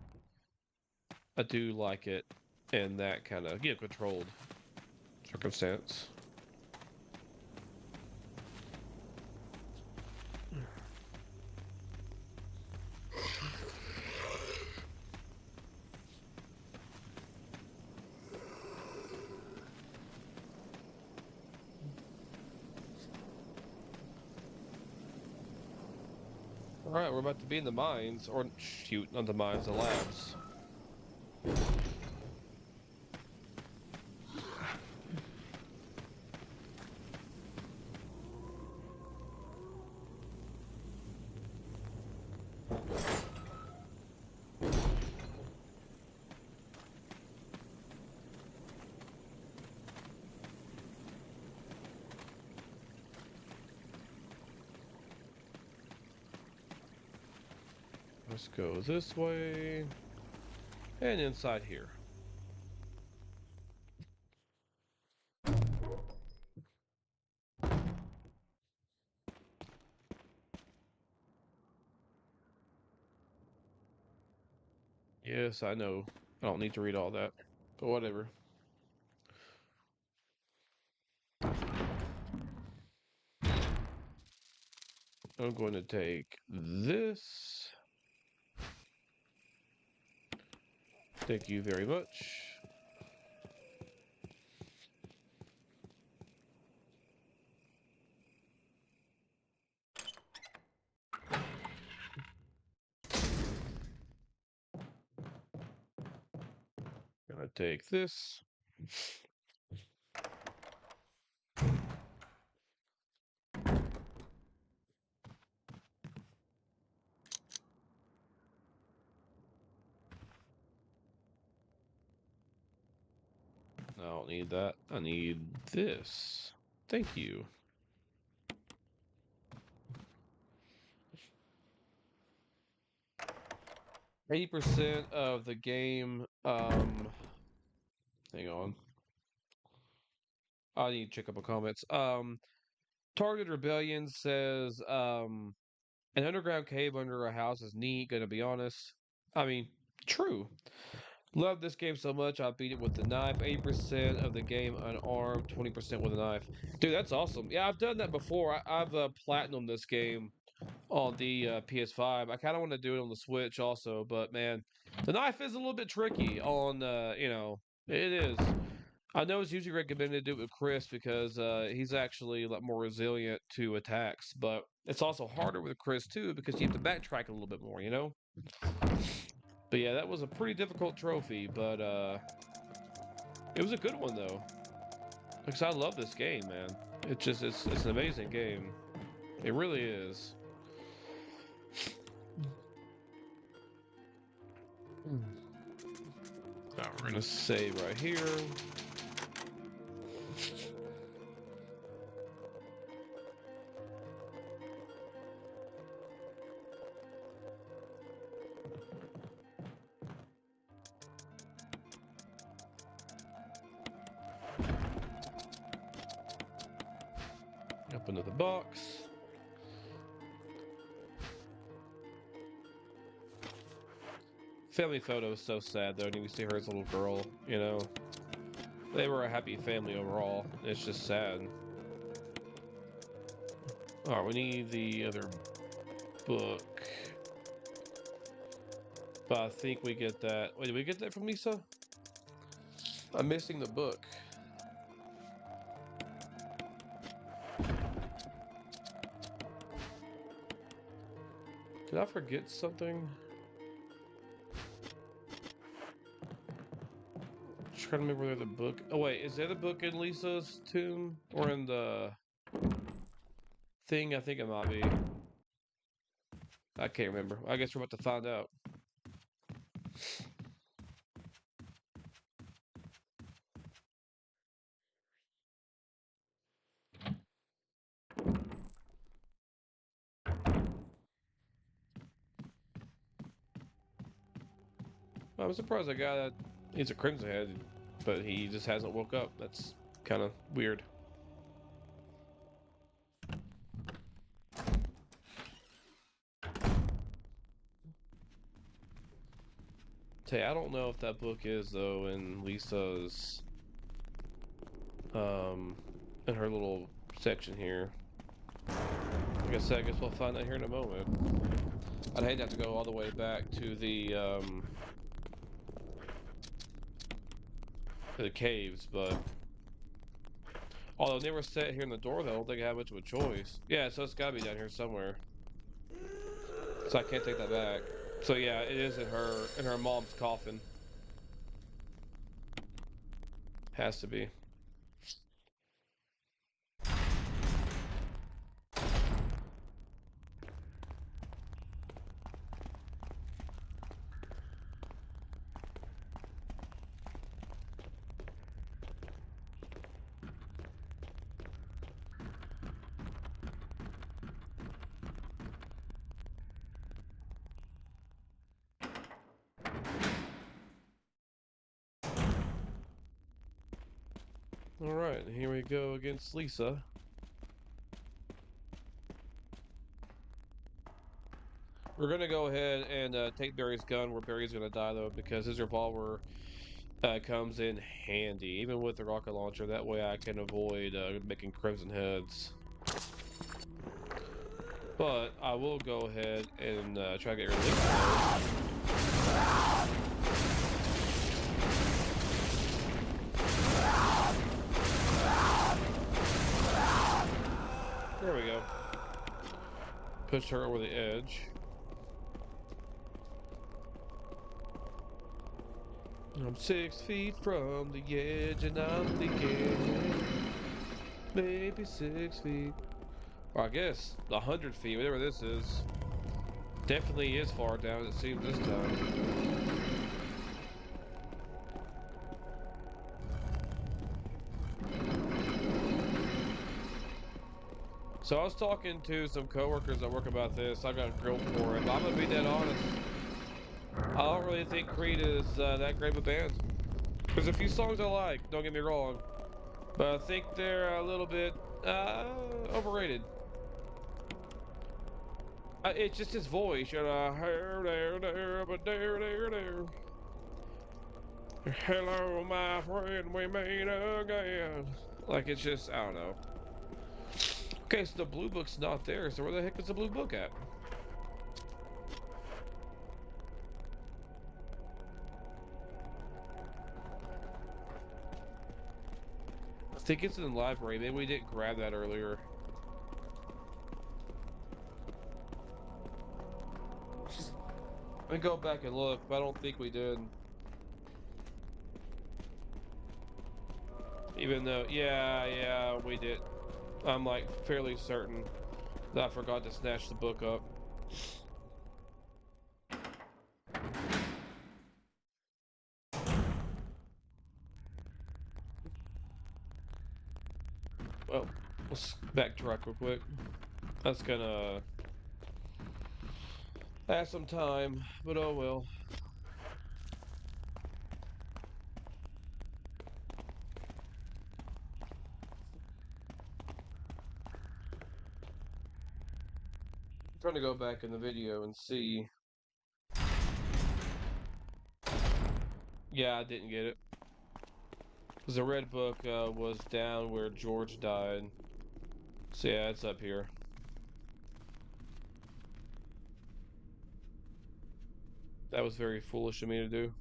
do like it in that kind of controlled circumstance. All right, we're about to be in the mines, or shoot, not the mines, the labs. Let's go this way and inside here. Yes, I know. I don't need to read all that, but whatever. I'm going to take this. Thank you very much. Gonna take this. don't need that. I need this. Thank you. %, of the game, hang on. I need to check up on comments. Targeted Rebellion says, an underground cave under a house is neat, gonna be honest. I mean, true. Love this game so much, I beat it with the knife. 80% of the game unarmed, 20% with a knife. Dude, that's awesome. Yeah, I've done that before. I've platinumed this game on the PS5. I kind of want to do it on the Switch also, but man, the knife is a little bit tricky on, it is. I know it's usually recommended to do it with Chris because he's actually a lot more resilient to attacks, but it's also harder with Chris too because you have to backtrack a little bit more, you know? But yeah, that was a pretty difficult trophy, but it was a good one though. Because I love this game, man. It's an amazing game. It really is. Now we're gonna save right here. Up into the box. Family photo is so sad though, and you see her as a little girl, you know. They were a happy family overall. It's just sad. Alright, we need the other book. But I think we get that. Wait, did we get that from Lisa? I'm missing the book. Did I forget something? Just trying to remember where the book. Oh wait, is there the book in Lisa's tomb or in the thing? I think it might be. I can't remember. I guess we're about to find out. I'm surprised a guy that he's a Crimson Head, but he just hasn't woke up. That's kind of weird. Tay, I don't know if that book is though in Lisa's in her little section here. Like I said, I guess we'll find out here in a moment. I'd hate to have to go all the way back to the caves, but although they were set here in the door though, I don't think I have much of a choice. Yeah, so it's gotta be down here somewhere. So I can't take that back. So yeah, it is in her mom's coffin. Has to be. Alright, here we go against Lisa. We're gonna go ahead and take Barry's gun where Barry's gonna die though, because his revolver comes in handy, even with the rocket launcher. That way I can avoid making Crimson Heads. But I will go ahead and try to get rid of Lisa. There we go. Push her over the edge. I'm 6 feet from the edge and I'm thinking maybe 6 feet. Or I guess 100 feet, whatever this is. Definitely is far down, it seems this time. So I was talking to some coworkers at work about this. I got grilled for it, but I'm gonna be dead honest. I don't really think Creed is that great of a band. There's a few songs I like, don't get me wrong, but I think they're a little bit overrated. It's just his voice, you know. Hello, my friend, we meet again. Like, it's just, I don't know. Okay, so the blue book's not there, so where the heck is the blue book at? I think it's in the library. Maybe we didn't grab that earlier. Let me go back and look, but I don't think we did. Even though, yeah, we did. I'm like fairly certain that I forgot to snatch the book up. Well, let's backtrack real quick. That's gonna add some time, but oh well. I'm trying to go back in the video and see. Yeah, I didn't get it. Because the red book was down where George died. So yeah, it's up here. That was very foolish of me to do.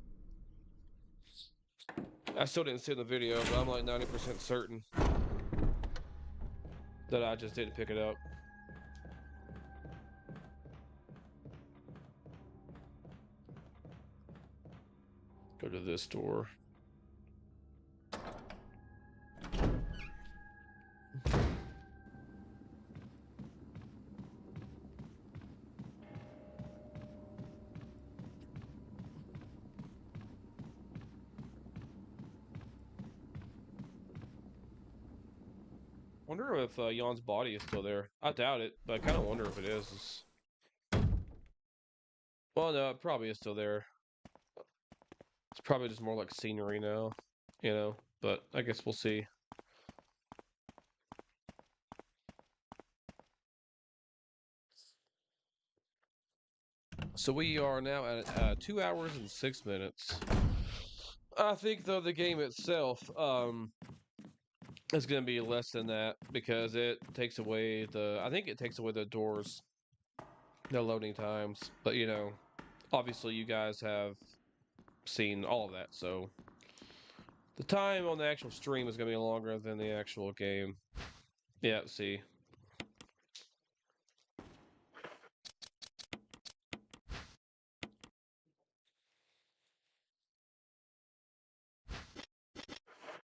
I still didn't see it in the video, but I'm like 90% certain that I just didn't pick it up. Go to this door. Wonder if Jan's body is still there. I doubt it, but I kind of wonder if it is. Well, no, it probably is still there. It's probably just more like scenery now, you know, but I guess we'll see. So we are now at 2 hours and 6 minutes. I think though the game itself is going to be less than that because it takes away I think it takes away the doors, the loading times. But you know, obviously you guys have seen all of that, so the time on the actual stream is going to be longer than the actual game. Yeah, see.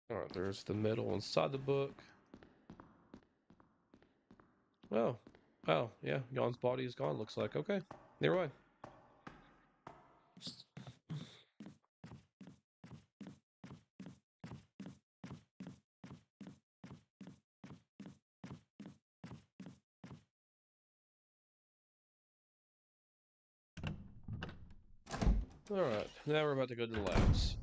Alright, there's the medal inside the book. Oh. Oh, yeah. Jan's body is gone, looks like. Okay. Never mind. Alright, now we're about to go to the labs.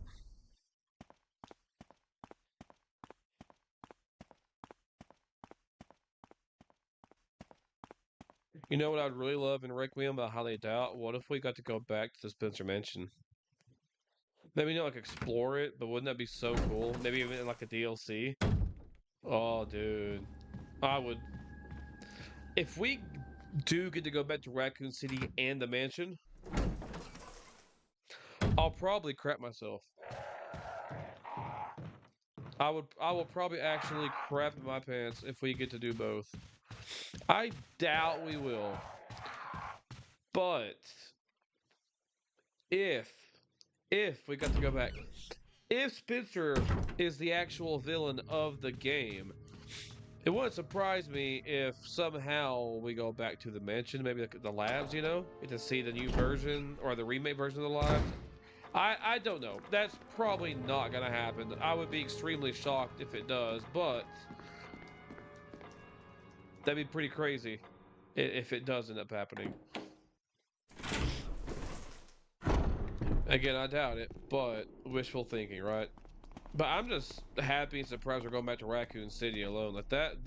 You know what I'd really love in Requiem, but I highly doubt? What if we got to go back to the Spencer Mansion? Maybe not like explore it, but wouldn't that be so cool? Maybe even like a DLC? Oh, dude. I would. If we do get to go back to Raccoon City and the mansion, I'll probably crap myself. I will probably actually crap in my pants if we get to do both. I doubt we will. But if we got to go back, if Spencer is the actual villain of the game, it wouldn't surprise me if somehow we go back to the mansion, maybe like the labs, you know, get to see the new version or the remake version of the labs. I don't know. That's probably not gonna happen. I would be extremely shocked if it does, but That'd be pretty crazy if it does end up happening. Again, I doubt it, but wishful thinking, right? But I'm just happy and surprised we're going back to Raccoon City alone. Like that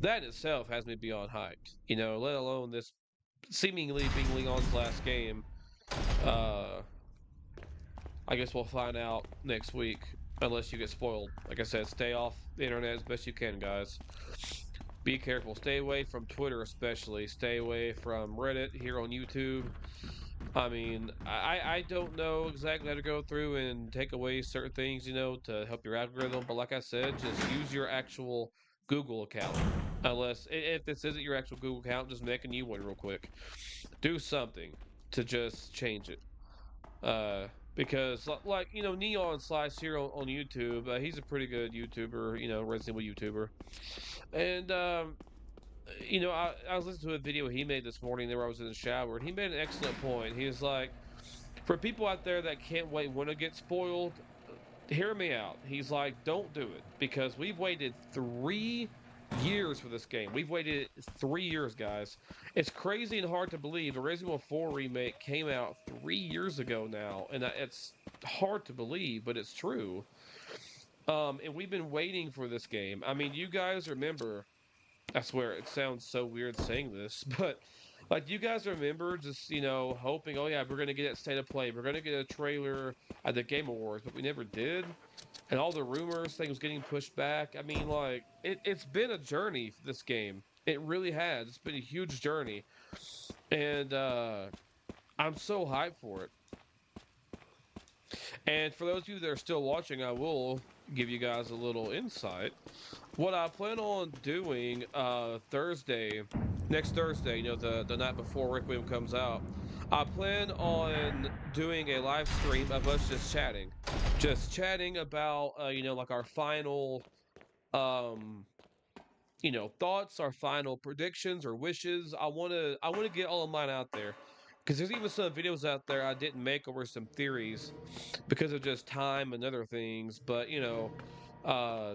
in itself has me beyond hyped. You know, let alone this seemingly being Leon's last game. Uh, I guess we'll find out next week, unless you get spoiled. Like I said, stay off the internet as best you can, guys. Be careful. Stay away from Twitter, especially. Stay away from Reddit here on YouTube. I mean, I don't know exactly how to go through and take away certain things, you know, to help your algorithm. But like I said, just use your actual Google account. Unless, if this isn't your actual Google account, just make a new one real quick. Do something to just change it. Because like you know, Neon Slice here on YouTube, he's a pretty good YouTuber, you know, Resident Evil YouTuber, and you know, I was listening to a video he made this morning there where I was in the shower, and he made an excellent point. He was like, for people out there that can't wait when it gets spoiled, hear me out. He's like, don't do it because we've waited 3 years for this game. We've waited 3 years, guys. It's crazy and hard to believe. A Resident Evil 4 remake came out 3 years ago now, and it's hard to believe, but it's true. And we've been waiting for this game. I mean, you guys remember, I swear it sounds so weird saying this, but like you guys remember just, you know, hoping, oh yeah, we're gonna get that state of play, we're gonna get a trailer at the Game Awards, but we never did. And all the rumors, things getting pushed back. I mean, like, it's been a journey for this game. It really has. It's been a huge journey. And I'm so hyped for it. And for those of you that are still watching, I will give you guys a little insight. What I plan on doing Thursday, next Thursday, you know, the night before Requiem comes out, I plan on doing a live stream of us just chatting about, you know, like our final, um, you know, thoughts, our final predictions or wishes. I want to get all of mine out there because there's even some videos out there I didn't make over some theories because of just time and other things. But you know, uh,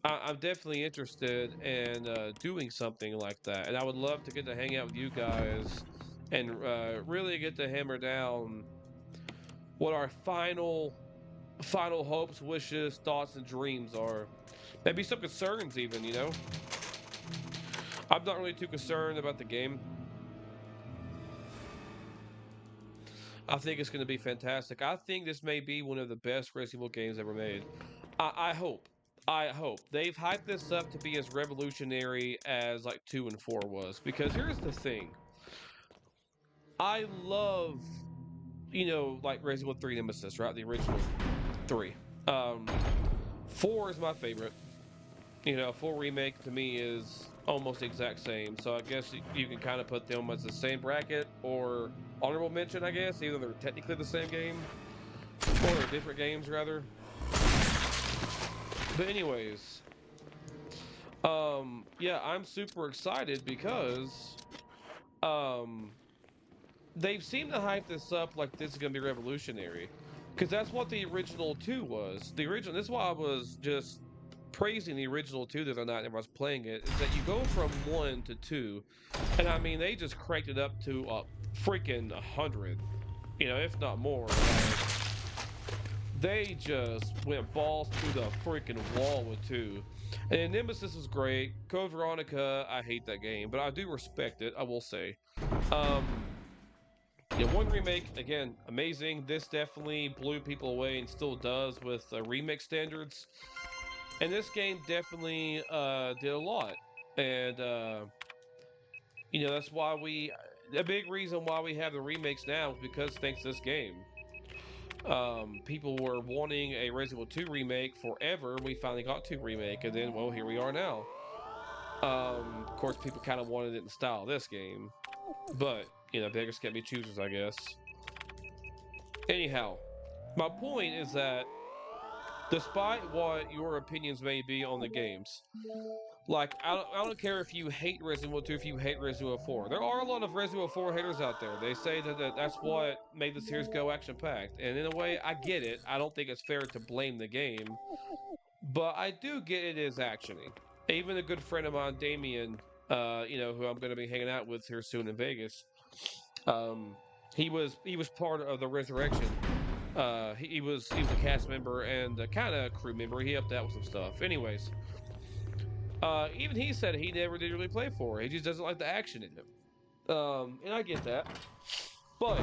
I'm definitely interested in doing something like that, and I would love to get to hang out with you guys and really get to hammer down what our final hopes, wishes, thoughts, and dreams are. Maybe some concerns, even, you know. I'm not really too concerned about the game. I think it's going to be fantastic. I think this may be one of the best Resident Evil games ever made. I hope. I hope. They've hyped this up to be as revolutionary as like 2 and 4 was. Because here's the thing. I love, you know, like Resident Evil 3 Nemesis, right? The original 3. 4 is my favorite. You know, 4 remake to me is almost the exact same. So I guess you can kind of put them as the same bracket or honorable mention, I guess, even though they're technically the same game. Or they're different games, rather. But anyways, yeah, I'm super excited because, they've seemed to hype this up like this is going to be revolutionary. Because that's what the original 2 was. The original, this is why I was just praising the original 2 the other night when I was playing it, is that you go from 1 to 2, and I mean, they just cranked it up to a freaking 100, you know, if not more. They just went balls to the freaking wall with 2. And Nemesis is great. Code Veronica, I hate that game, but I do respect it, I will say. Yeah, 1 remake, again, amazing. This definitely blew people away and still does with remake standards. And this game definitely did a lot. And, you know, that's why a big reason why we have the remakes now is because thanks to this game. People were wanting a Resident Evil 2 remake forever. We finally got 2 remake, and then, well, here we are now. Of course, people kind of wanted it in the style of this game. But, you know, beggars can't be choosers, I guess. Anyhow, my point is that despite what your opinions may be on the games, like, I don't care if you hate Resident Evil 2, if you hate Resident Evil 4. There are a lot of Resident Evil 4 haters out there. They say that's what made the series go action-packed. And in a way, I get it. I don't think it's fair to blame the game. But I do get it as actiony. Even a good friend of mine, Damien, who I'm going to be hanging out with here soon in Vegas. Um, he was part of the Resurrection. He was a cast member and a kind of crew member. He helped out with some stuff. Anyways, even he said he never did really play 4. He just doesn't like the action in it. And I get that. But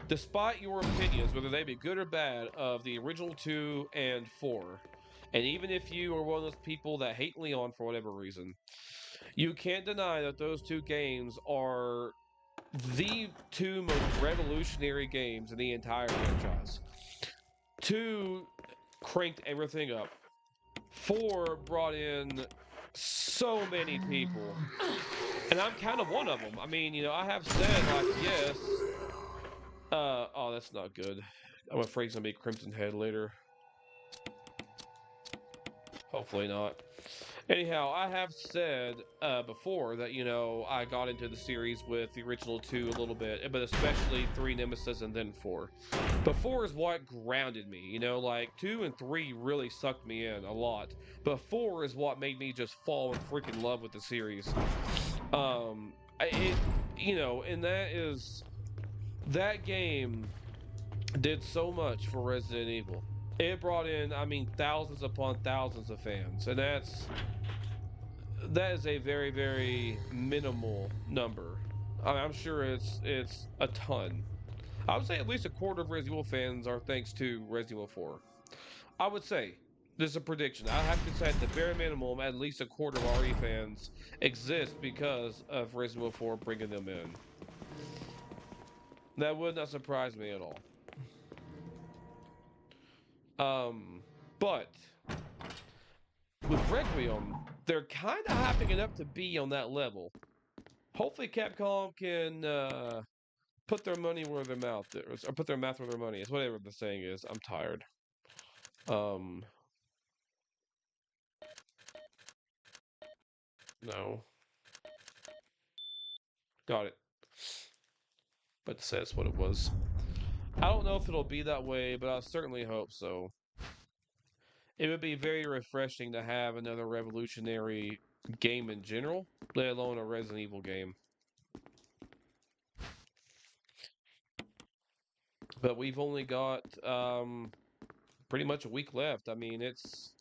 despite your opinions, whether they be good or bad, of the original 2 and 4, and even if you are one of those people that hate Leon for whatever reason, you can't deny that those 2 games are the 2 most revolutionary games in the entire franchise. 2 cranked everything up. 4 brought in so many people. And I'm kind of one of them. I mean, I have said, like, yes. Oh, that's not good. I'm afraid it's going to be Crimson Head later. Hopefully not. Anyhow, I have said before that, I got into the series with the original 2 a little bit, but especially 3 Nemesis and then 4. But 4 is what grounded me, like 2 and 3 really sucked me in a lot. But 4 is what made me just fall in freaking love with the series. And that game did so much for Resident Evil. It brought in, thousands upon thousands of fans, and that is a very, very minimal number. I'm sure it's a ton. I would say at least a quarter of Resident Evil fans are thanks to Resident Evil 4. I would say, this is a prediction. I have to say at the bare minimum, at least a quarter of RE fans exist because of Resident Evil 4 bringing them in. That would not surprise me at all. But with Requiem, they're kind of hyping it up to be on that level. Hopefully Capcom can put their money where their mouth is, or put their mouth where their money is, whatever the saying is. I'm tired. No. Got it. But says what it was. I don't know if it'll be that way, but I certainly hope so. It would be very refreshing to have another revolutionary game in general, let alone a Resident Evil game. But we've only got pretty much a week left. I mean, it's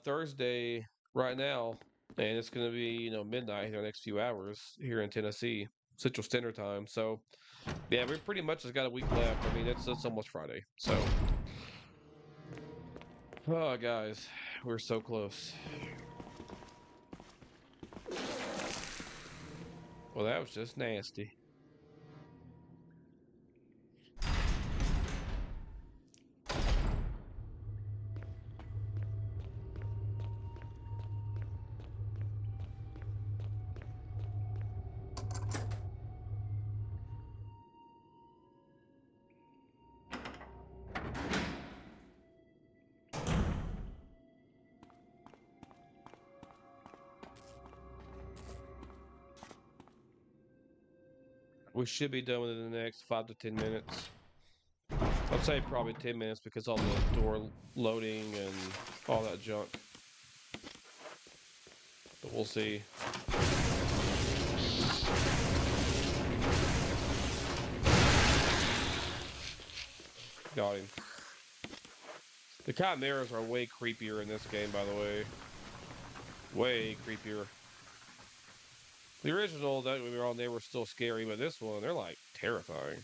Thursday right now, and it's going to be midnight in the next few hours here in Tennessee, Central Standard Time. So yeah, we pretty much just got a week left. I mean, it's almost Friday. So, oh guys, we're so close. Well, that was just nasty. We should be done within the next 5 to 10 minutes. I'd say probably 10 minutes because all the door loading and all that junk. But we'll see. Got him. The chimeras are way creepier in this game, by the way. Way creepier. The original that we were on, they were still scary, but this one, they're like terrifying.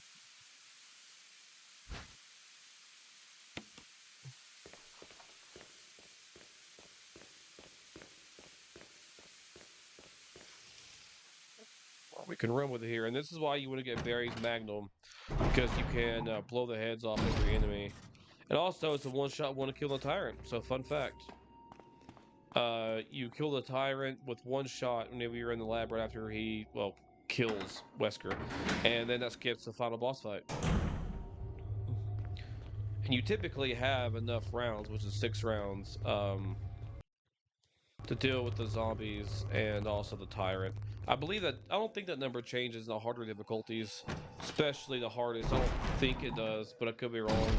We can run with it here, and this is why you want to get Barry's Magnum, because you can blow the heads off every enemy. And also, it's a one-shot, one-kill the Tyrant, so fun fact. You kill the Tyrant with one shot whenever you're in the lab right after he, kills Wesker. And then that skips the final boss fight. And you typically have enough rounds, which is 6 rounds, to deal with the zombies and also the Tyrant. I don't think that number changes in the harder difficulties, especially the hardest. I don't think it does, but I could be wrong.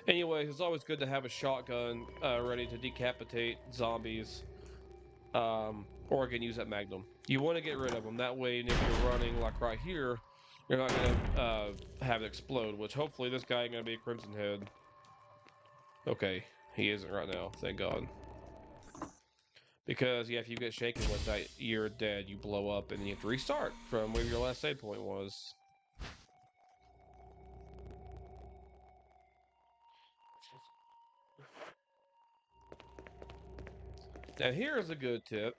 Anyways, it's always good to have a shotgun ready to decapitate zombies. Or again, use that magnum. You want to get rid of them. That way, if you're running like right here, you're not going to have it explode, which hopefully this guy ain't going to be a Crimson Head. Okay, he isn't right now, thank God. Because, yeah, if you get shaken with that, you're dead. You blow up, and then you have to restart from where your last save point was. Now, here's a good tip.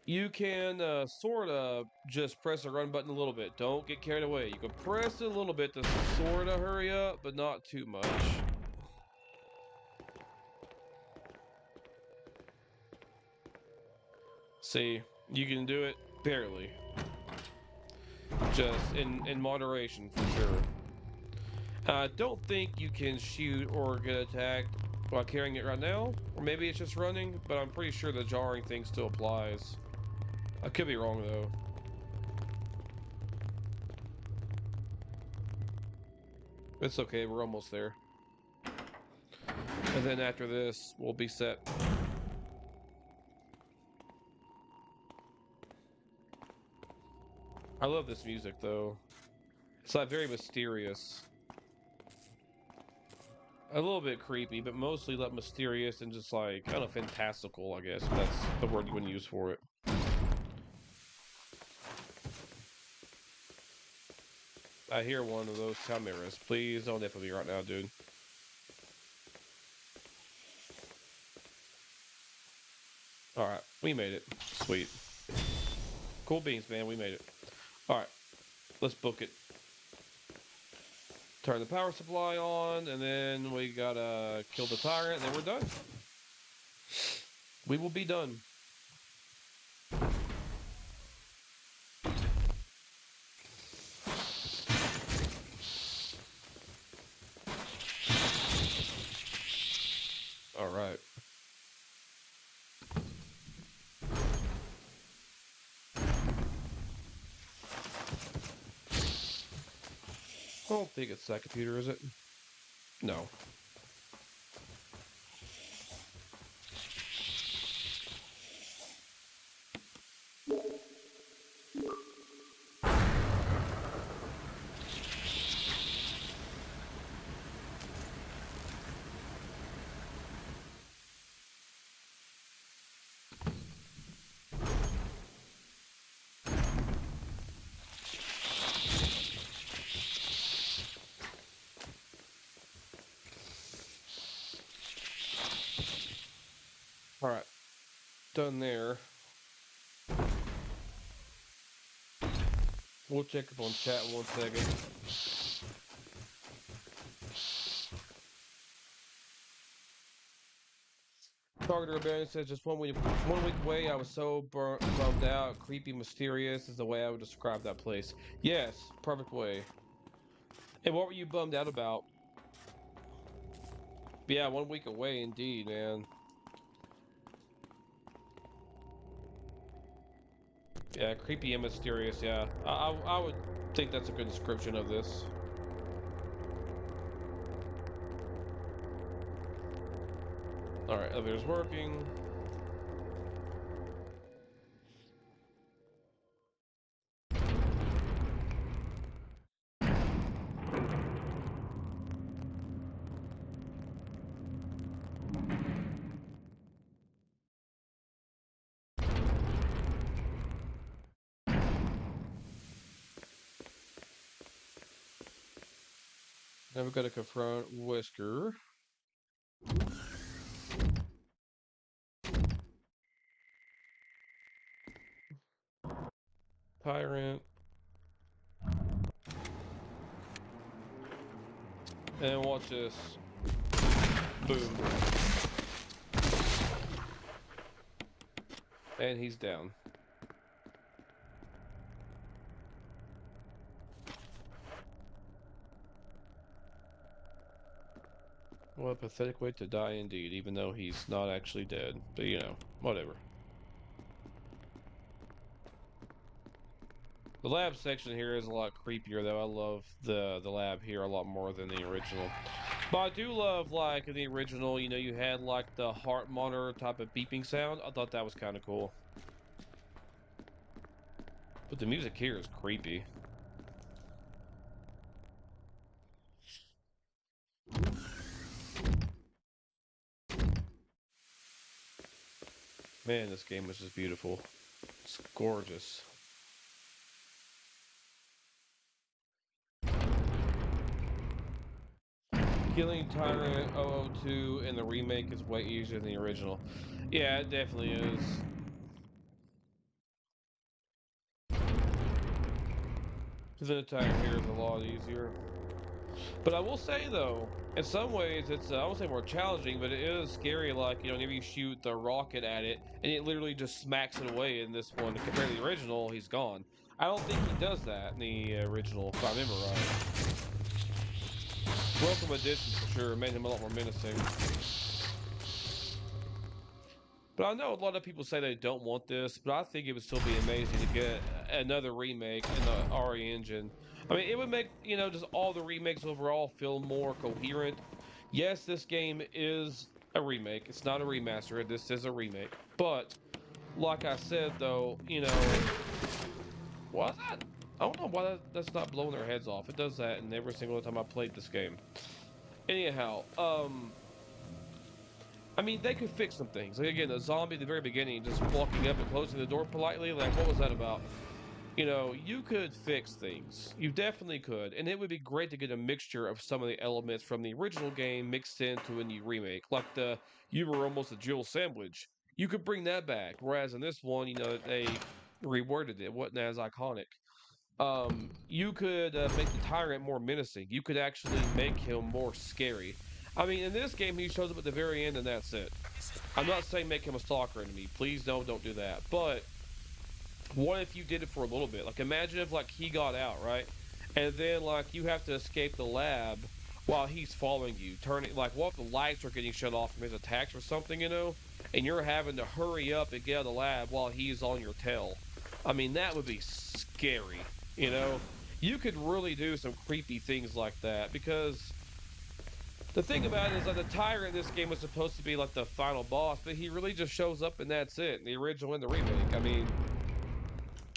You can sort of just press the run button a little bit. Don't get carried away. You can press it a little bit to sort of hurry up, but not too much. See, you can do it barely. Just in moderation, for sure. I don't think you can shoot or get attacked while carrying it right now. Or maybe it's just running, but I'm pretty sure the jarring thing still applies. I could be wrong, though. It's okay, we're almost there. And then after this, we'll be set. I love this music, though. It's like very mysterious. A little bit creepy, but mostly like mysterious and just like, I don't know, fantastical, I guess, if that's the word you want to use for it. I hear one of those chimeras. Please don't F with me right now, dude. Alright, we made it. Sweet. Cool beans, man, we made it. Alright, let's book it. Turn the power supply on, and then we gotta kill the tyrant, and then we're done. We will be done. All right. I don't think it's that computer, is it? No. All right. Done there. We'll check up on chat in 1 second. Target Rebellion says just 1 week away. I was so bummed out. Creepy, mysterious is the way I would describe that place. Yes, perfect way. And what were you bummed out about? Yeah, 1 week away indeed, man. Yeah, creepy and mysterious, yeah. I would think that's a good description of this. Alright, elevator's working. Now we've got to confront Whisker. Tyrant. And watch this. Boom. And he's down. What a pathetic way to die indeed, even though he's not actually dead. But you know, whatever. The lab section here is a lot creepier though. I love the lab here a lot more than the original. But I do love, like, in the original, you know, you had, like, the heart monitor type of beeping sound. I thought that was kind of cool. But the music here is creepy. Man, this game is just beautiful. It's gorgeous. Killing Tyrant 002 in the remake is way easier than the original. Yeah, it definitely is. Because the Tyrant here is a lot easier. But I will say, though, in some ways, it's, I won't say more challenging, but it is scary. Like, you know, whenever you shoot the rocket at it, and it literally just smacks it away in this one. Compared to the original, he's gone. I don't think he does that in the original, if I remember right. Welcome addition for sure. Made him a lot more menacing. But I know a lot of people say they don't want this, but I think it would still be amazing to get another remake in the RE engine. I mean, it would make, you know, just all the remakes overall feel more coherent. Yes, this game is a remake. It's not a remaster. This is a remake. But, like I said, though, you know, why that? I don't know why that's not blowing their heads off. It does that in every single time I played this game. Anyhow, I mean, they could fix some things. Like, again, the zombie at the very beginning, just walking up and closing the door politely. Like, what was that about? You know, you could fix things. You definitely could. And it would be great to get a mixture of some of the elements from the original game mixed into a new remake. Like the, you were almost a Jill sandwich. You could bring that back. Whereas in this one, you know, they reworded it. It wasn't as iconic. You could make the tyrant more menacing. You could actually make him more scary. I mean, in this game, he shows up at the very end, and that's it. I'm not saying make him a stalker enemy. Please don't do that. But what if you did it for a little bit? Like, imagine if like he got out, right, and then like you have to escape the lab while he's following you. Turning like, what if the lights are getting shut off from his attacks or something, you know, and you're having to hurry up and get out of the lab while he's on your tail. I mean, that would be scary. You know, you could really do some creepy things like that because the thing about it is that the tyrant in this game was supposed to be like the final boss, but he really just shows up and that's it. In the original and the remake. I mean,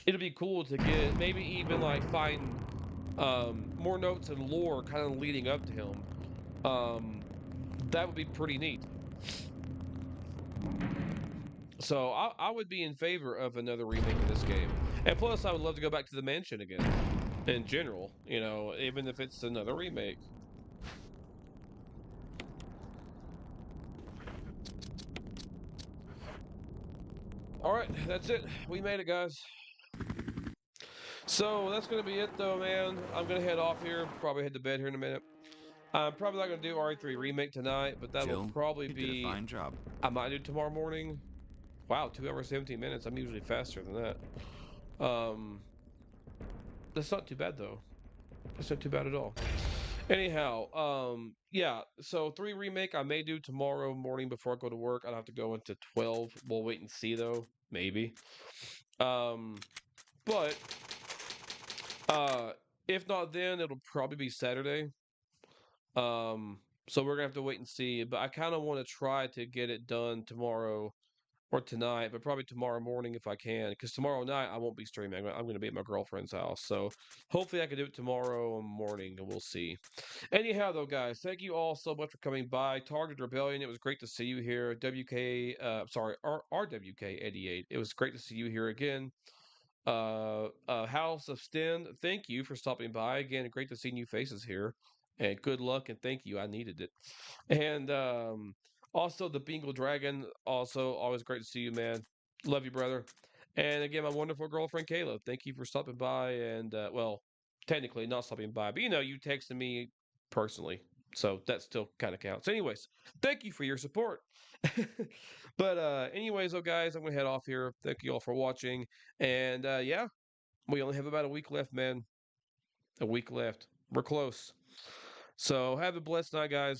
it'd be cool to get maybe even like find more notes and lore kind of leading up to him. That would be pretty neat. So I would be in favor of another remake of this game. And plus, I would love to go back to the mansion again. In general, you know, even if it's another remake. All right, that's it. We made it, guys. So that's gonna be it, though, man. I'm gonna head off here. Probably head to bed here in a minute. I'm probably not gonna do RE3 remake tonight, but that will Jill, probably you be. did a fine job. I might do tomorrow morning. Wow, 2 hours 17 minutes. I'm usually faster than that. That's not too bad though. That's not too bad at all. Anyhow, yeah. So 3 remake I may do tomorrow morning before I go to work. I'd have to go into 12. We'll wait and see though. Maybe. But uh, if not then, it'll probably be Saturday. So we're gonna have to wait and see. But I kind of want to try to get it done tomorrow or tonight, but probably tomorrow morning if I can. Because tomorrow night I won't be streaming. I'm gonna be at my girlfriend's house. So hopefully I can do it tomorrow morning, and we'll see. Anyhow, though, guys, thank you all so much for coming by. Targeted Rebellion, it was great to see you here. RWK88. It was great to see you here again. House of Sten, thank you for stopping by again. Great to see new faces here, and good luck and thank you. I needed it. And also the Bengal Dragon, also always great to see you, man. Love you, brother. And again, my wonderful girlfriend Kayla, thank you for stopping by. And well, technically not stopping by, but you know, you texted me personally, so that still kind of counts. Anyways, thank you for your support. But anyways, oh guys, I'm gonna head off here. Thank you all for watching. And yeah, we only have about a week left, man. A week left. We're close. So have a blessed night, guys.